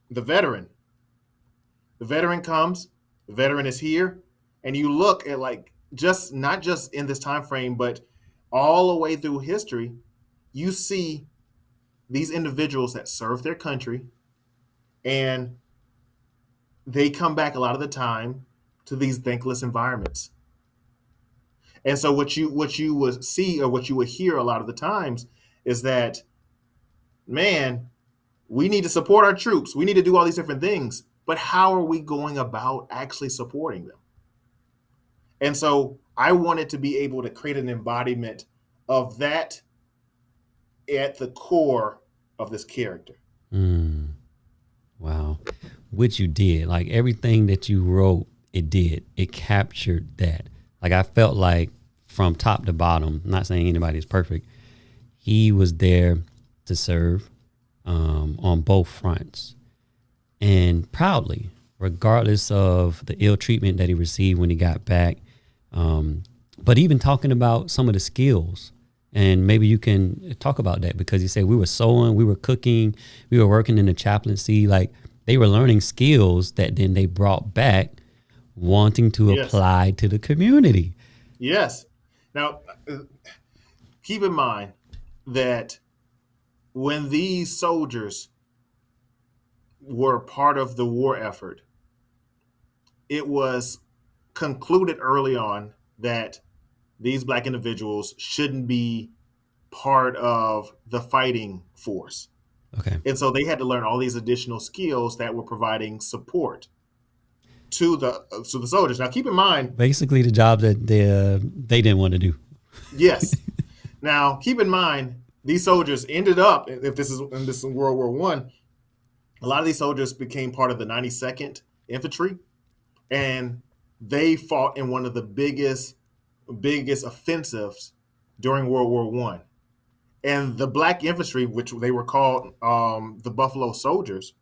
the veteran. The veteran comes, the veteran is here, and you look at not just in this time frame, but all the way through history, you see these individuals that serve their country, and they come back a lot of the time to these thankless environments. And so what you would see or what you would hear a lot of the times is that, man, we need to support our troops. We need to do all these different things. But how are we going about actually supporting them? And so I wanted to be able to create an embodiment of that at the core of this character. Mm, wow. Which you did. Like everything that you wrote, it did. It captured that. Like I felt like from top to bottom, I'm not saying anybody is perfect, he was there to serve on both fronts. And proudly, regardless of the ill treatment that he received when he got back. But even talking about some of the skills, and maybe you can talk about that, because you said we were sewing, we were cooking, we were working in the chaplaincy. Like they were learning skills that then they brought back, wanting to apply to the community. Yes. Now, keep in mind that when these soldiers were part of the war effort, it was concluded early on that these Black individuals shouldn't be part of the fighting force. Okay. And so they had to learn all these additional skills that were providing support to the soldiers. Now, keep in mind, basically the job that they didn't want to do. Yes. Now, keep in mind, these soldiers ended up, if this is in World War One, a lot of these soldiers became part of the 92nd Infantry, and they fought in one of the biggest offensives during World War One. And the Black infantry, which they were called the Buffalo Soldiers,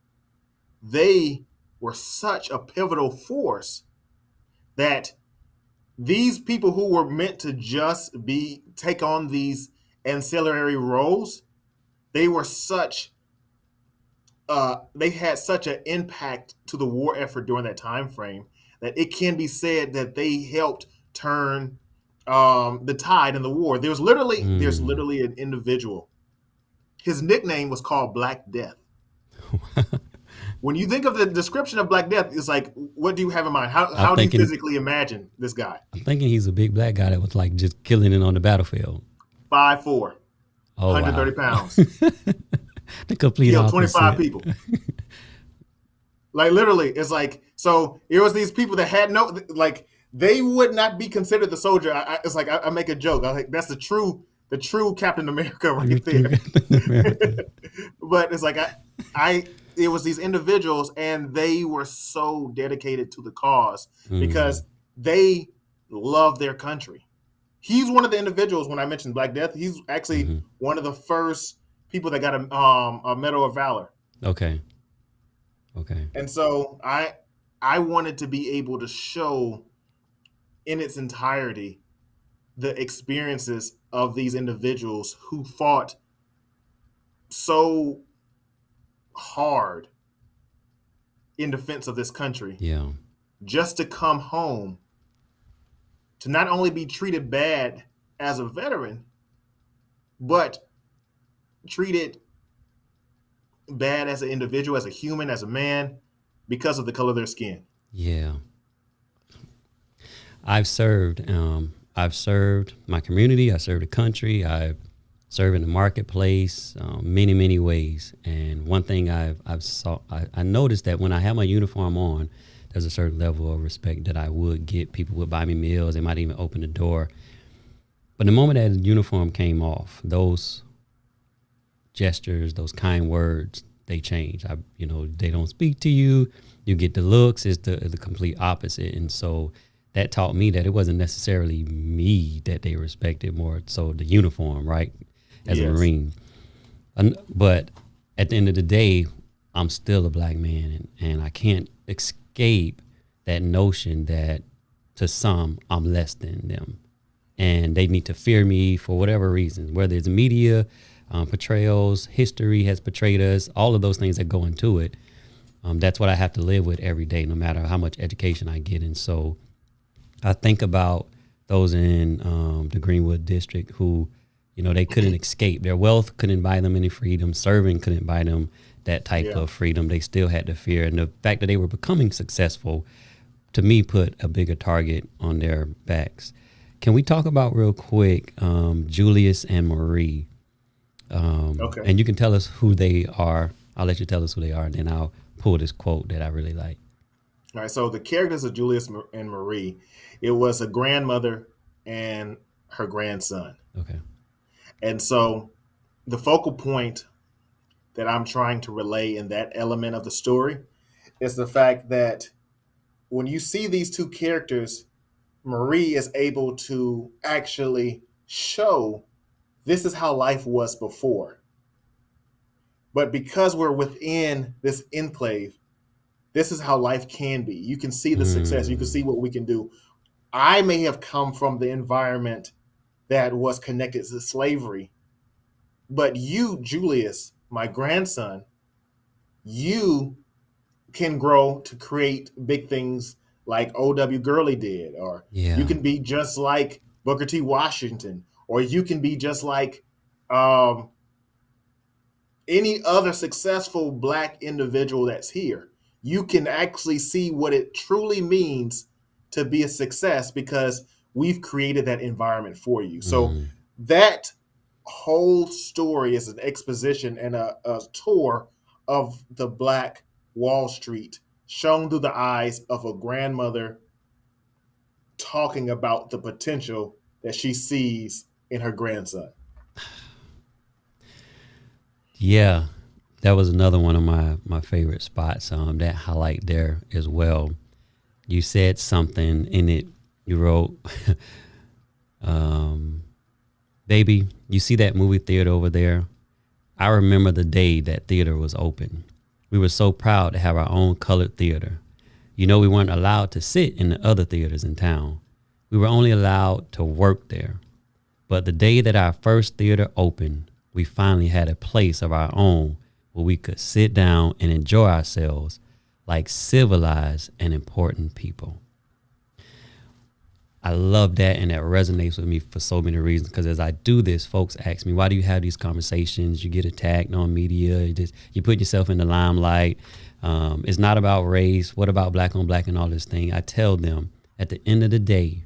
they were such a pivotal force that these people who were meant to just take on these ancillary roles, they were they had such an impact to the war effort during that time frame that it can be said that they helped turn the tide in the war. There's literally an individual. His nickname was called Black Death. When you think of the description of Black Death, it's like, what do you have in mind? How do you physically imagine this guy? I'm thinking he's a big Black guy that was like just killing it on the battlefield. 5'4", 130 pounds. The complete killed opposite. 25 people. Like literally, it's like, so it was these people that had no, like, they would not be considered the soldier. It's like I make a joke. I like, that's the true Captain America right there. But it's like it was these individuals, and they were so dedicated to the cause because they love their country. He's one of the individuals, when I mentioned Black Death, he's actually one of the first people that got a Medal of Valor. Okay. And so I wanted to be able to show in its entirety the experiences of these individuals who fought so hard in defense of this country. Yeah. Just to come home to not only be treated bad as a veteran, but treated bad as an individual, as a human, as a man, because of the color of their skin. Yeah. I've served my community. I served the country. I've served in the marketplace, many ways. And one thing I noticed that when I have my uniform on, there's a certain level of respect that I would get. People would buy me meals. They might even open the door. But the moment that the uniform came off, those gestures, those kind words, they change. They don't speak to you. You get the looks. It's the complete opposite. And so that taught me that it wasn't necessarily me that they respected, more so the uniform, right? As a Marine. But at the end of the day, I'm still a Black man, and I can't escape that notion that to some, I'm less than them. And they need to fear me for whatever reasons, whether it's media, portrayals, history has portrayed us, all of those things that go into it. That's what I have to live with every day, no matter how much education I get. And so I think about those in the Greenwood District who, they couldn't escape. Their wealth couldn't buy them any freedom. Serving couldn't buy them that type of freedom. They still had to fear. And the fact that they were becoming successful, to me, put a bigger target on their backs. Can we talk about real quick Julius and Marie? Okay. And you can tell us who they are. I'll let you tell us who they are, and then I'll pull this quote that I really like. All right, so the characters of Julius and Marie, it was a grandmother and her grandson. Okay. And so the focal point that I'm trying to relay in that element of the story is the fact that when you see these two characters, Marie is able to actually show this is how life was before. But because we're within this enclave, this is how life can be. You can see the success, you can see what we can do. I may have come from the environment that was connected to slavery, but you, Julius, my grandson, you can grow to create big things like O.W. Gurley did, or Yeah. you can be just like Booker T. Washington, or you can be just like um, any other successful Black individual that's here. You can actually see what it truly means to be a success because we've created that environment for you. So that whole story is an exposition and a tour of the Black Wall Street shown through the eyes of a grandmother talking about the potential that she sees in her grandson. Yeah, that was another one of my favorite spots. That highlight there as well. You said something in it. You wrote, "Baby, you see that movie theater over there? I remember the day that theater was open. We were so proud to have our own colored theater. You know, we weren't allowed to sit in the other theaters in town. We were only allowed to work there. But the day that our first theater opened, we finally had a place of our own where we could sit down and enjoy ourselves like civilized and important people." I love that, and that resonates with me for so many reasons, because as I do this, folks ask me, why do you have these conversations? You get attacked on media, you put yourself in the limelight. It's not about race. What about black on black and all this thing? I tell them, at the end of the day,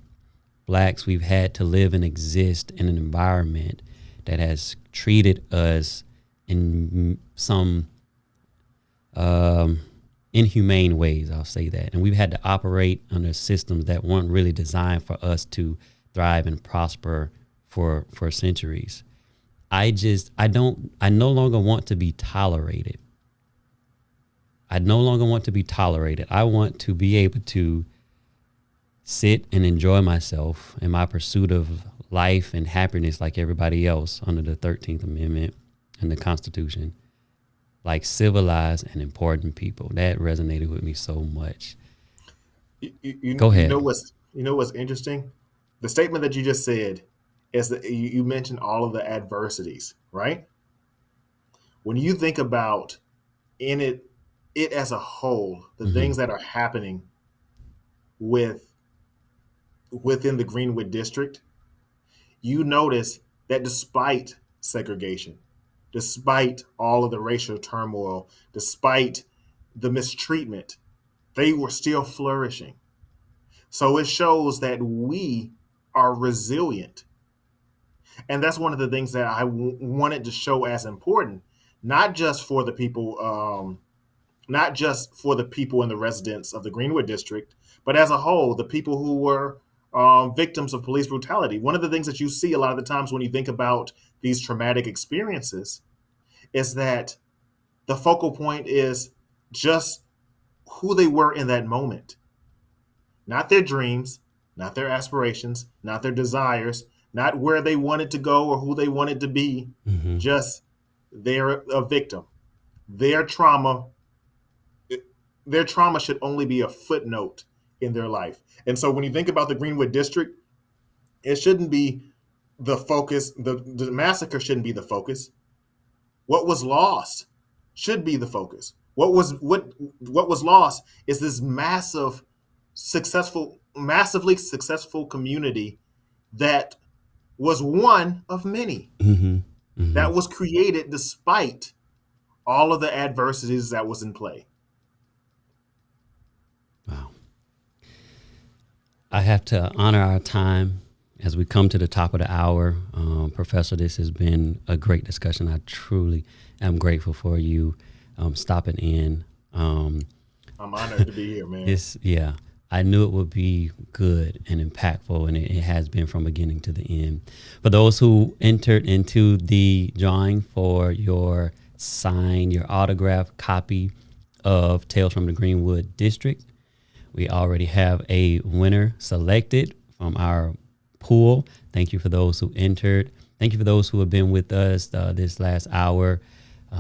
Blacks, we've had to live and exist in an environment that has treated us in some inhumane ways, I'll say that. And we've had to operate under systems that weren't really designed for us to thrive and prosper for centuries. I no longer want to be tolerated. I no longer want to be tolerated. I want to be able to sit and enjoy myself in my pursuit of life and happiness like everybody else under the 13th Amendment and the Constitution, like civilized and important people. That resonated with me so much. Go ahead. You know what's interesting? The statement that you just said is that you mentioned all of the adversities, right? When you think about it as a whole, the things that are happening within the Greenwood District, you notice that despite segregation, despite all of the racial turmoil, despite the mistreatment, they were still flourishing. So it shows that we are resilient. And that's one of the things that I wanted to show as important, not just for the people, not just for the people and the residents of the Greenwood District, but as a whole, the people who were victims of police brutality. One of the things that you see a lot of the times when you think about these traumatic experiences is that the focal point is just who they were in that moment, not their dreams, not their aspirations, not their desires, not where they wanted to go or who they wanted to be, just they're a victim. Their trauma should only be a footnote in their life. And so when you think about the Greenwood District, it shouldn't be the focus. The massacre shouldn't be the focus. What was lost should be the focus. What was lost is this massively successful community that was one of many that was created despite all of the adversities that was in play. Wow. I have to honor our time as we come to the top of the hour. Professor, this has been a great discussion. I truly am grateful for you stopping in. I'm honored to be here, man. Yeah, I knew it would be good and impactful, and it has been from beginning to the end. For those who entered into the drawing for your autograph copy of Tales from the Greenwood District, we already have a winner selected from our pool. Thank you for those who entered. Thank you for those who have been with us this last hour.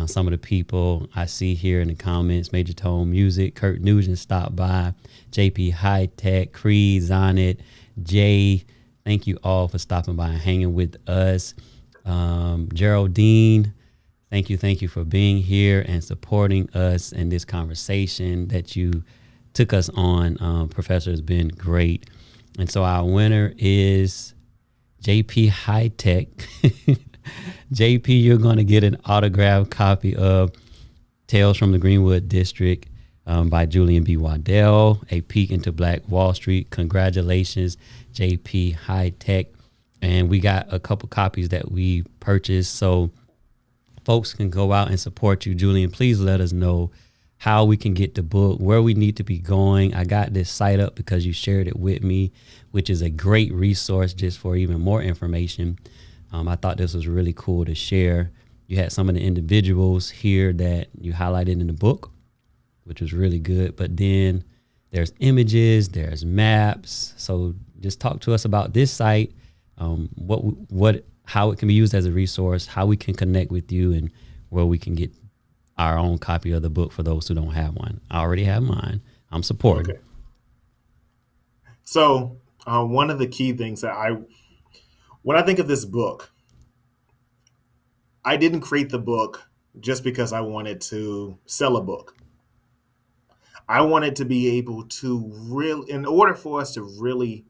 Some of the people I see here in the comments: Major Tone Music, Kurt Nugent stopped by, JP High Tech, Creed, Zonnet, Jay. Thank you all for stopping by and hanging with us. Geraldine, thank you for being here and supporting us in this conversation that you took us on. Professor has been great. And so our winner is JP High Tech. JP, you're going to get an autographed copy of Tales from the Greenwood District by Julian B. Waddell, A Peek into Black Wall Street. Congratulations, JP High Tech. And we got a couple copies that we purchased so folks can go out and support you. Julian, please let us know how we can get the book, where we need to be going. I got this site up because you shared it with me, which is a great resource just for even more information. I thought this was really cool to share. You had some of the individuals here that you highlighted in the book, which was really good. But then there's images, there's maps. So just talk to us about this site, how it can be used as a resource, how we can connect with you, and where we can get our own copy of the book for those who don't have one. I already have mine. I'm supporting. Okay. So one of the key things when I think of this book, I didn't create the book just because I wanted to sell a book. I wanted to be able to in order for us to really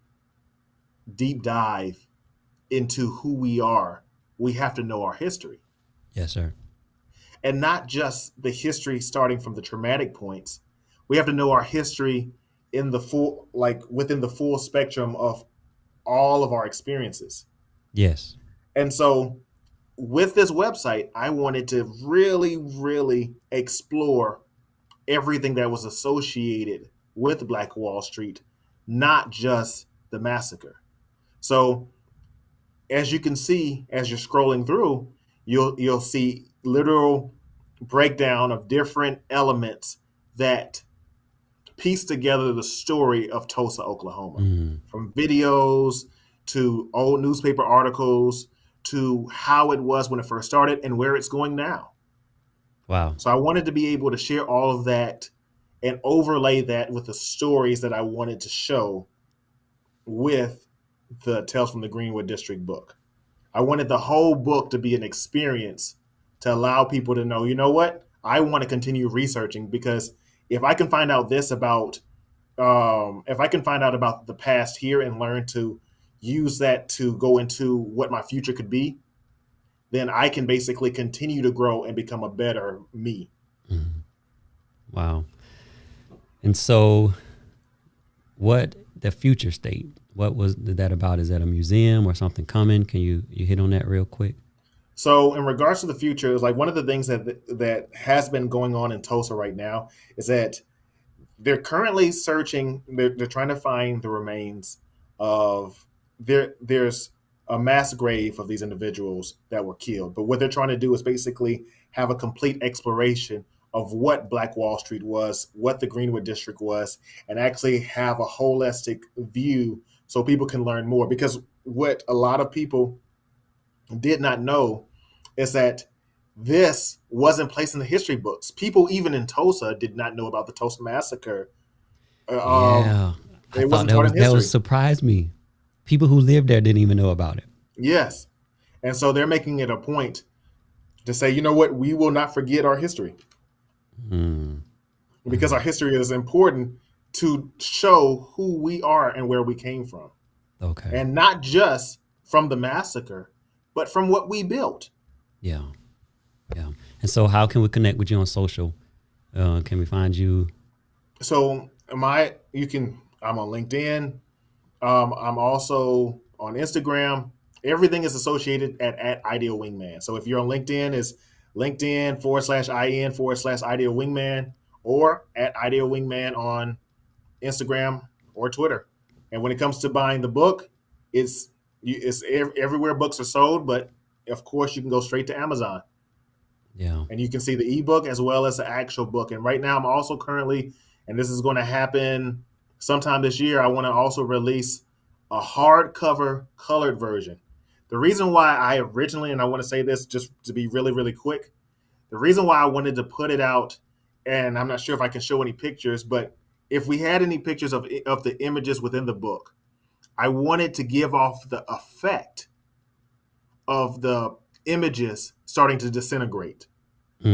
deep dive into who we are, we have to know our history. Yes, sir. And not just the history starting from the traumatic points. We have to know our history within the full spectrum of all of our experiences. Yes. And so with this website, I wanted to really, really explore everything that was associated with Black Wall Street, not just the massacre. So as you can see, as you're scrolling through, you'll see literal breakdown of different elements that piece together the story of Tulsa, Oklahoma, from videos to old newspaper articles to how it was when it first started and where it's going now. Wow. So I wanted to be able to share all of that and overlay that with the stories that I wanted to show with the Tales from the Greenwood District book. I wanted the whole book to be an experience to allow people to know, you know what? I want to continue researching, because if I can find out if I can find out about the past here and learn to use that to go into what my future could be, then I can basically continue to grow and become a better me. Mm-hmm. Wow. And so what the future state, what was that about? Is that a museum or something coming? Can you hit on that real quick? So in regards to the future, it's like one of the things that has been going on in Tulsa right now is that they're currently searching. They're trying to find the remains of there's a mass grave of these individuals that were killed. But what they're trying to do is basically have a complete exploration of what Black Wall Street was, what the Greenwood District was, and actually have a holistic view so people can learn more. Because what a lot of people did not know is that this wasn't placed in the history books. People even in Tulsa did not know about the Tulsa Massacre. Yeah, I It thought wasn't taught in that history. was surprised me. People who lived there didn't even know about it. Yes. And so they're making it a point to say, you know what, we will not forget our history. Because our history is important to show who we are and where we came from. Okay. And not just from the massacre, but from what we built. Yeah. Yeah. And so how can we connect with you on social? Can we find you? So I'm on LinkedIn. I'm also on Instagram. Everything is associated at Ideal Wingman. So if you're on LinkedIn, it's LinkedIn /IN /Ideal Wingman. or at Ideal Wingman on Instagram or Twitter. And when it comes to buying the book, it's everywhere books are sold, but of course you can go straight to Amazon. Yeah. And you can see the ebook as well as the actual book. And right now I'm also currently, and this is going to happen sometime this year, I want to also release a hardcover colored version. The reason why I originally, and I want to say this just to be really, really quick, the reason why I wanted to put it out, and I'm not sure if I can show any pictures, but if we had any pictures of the images within the book, I wanted to give off the effect of the images starting to disintegrate.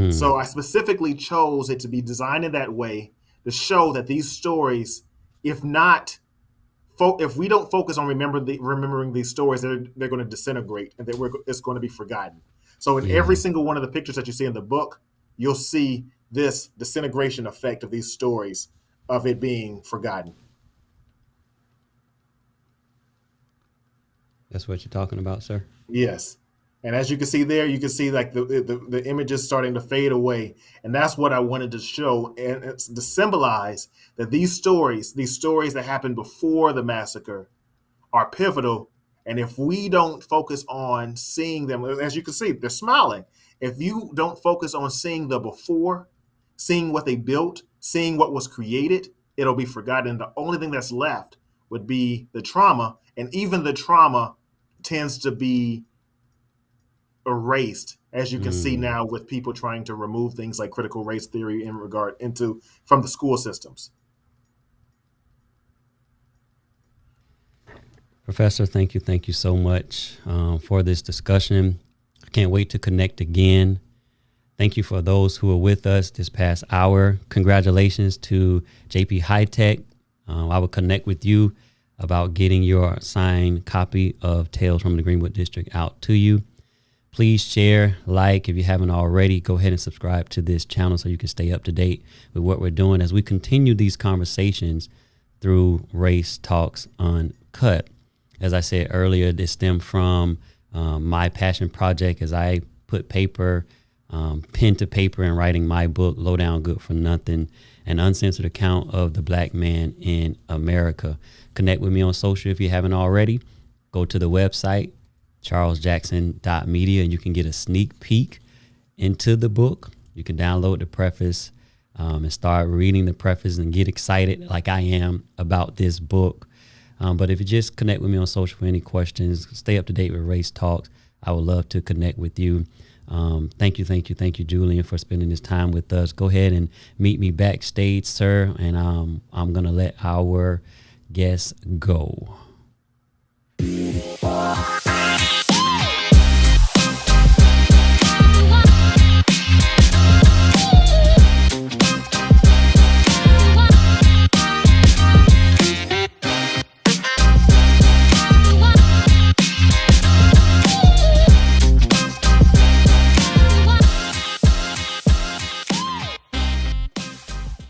So I specifically chose it to be designed in that way to show that these stories, if we don't focus on remembering these stories, they're going to disintegrate and it's going to be forgotten. So in every single one of the pictures that you see in the book, you'll see this disintegration effect of these stories, of it being forgotten. That's what you're talking about, sir? Yes. And as you can see there, you can see like the images starting to fade away. And that's what I wanted to show. And it's to symbolize that these stories that happened before the massacre are pivotal. And if we don't focus on seeing them, as you can see, they're smiling. If you don't focus on seeing the before, seeing what they built, seeing what was created, it'll be forgotten. And the only thing that's left would be the trauma. And even the trauma tends to be erased, as you can see now with people trying to remove things like critical race theory from the school systems. Professor, thank you so much for this discussion. I can't wait to connect again. Thank you for those who were with us this past hour. Congratulations to JP High Tech. I will connect with you about getting your signed copy of Tales from the Greenwood District out to you. Please share, like, if you haven't already, go ahead and subscribe to this channel so you can stay up to date with what we're doing as we continue these conversations through Race Talks Uncut. As I said earlier, this stemmed from my passion project as I put pen to paper in writing my book, Low Down Good for Nothing, an uncensored account of the Black man in America. Connect with me on social if you haven't already. Go to the website, charlesjackson.media, and you can get a sneak peek into the book. You can download the preface and start reading the preface and get excited like I am about this book. But if you just connect with me on social for any questions, stay up to date with Race Talks, I would love to connect with you. Thank you, Julian, for spending this time with us. Go ahead and meet me backstage, sir, and I'm going to let our guests go.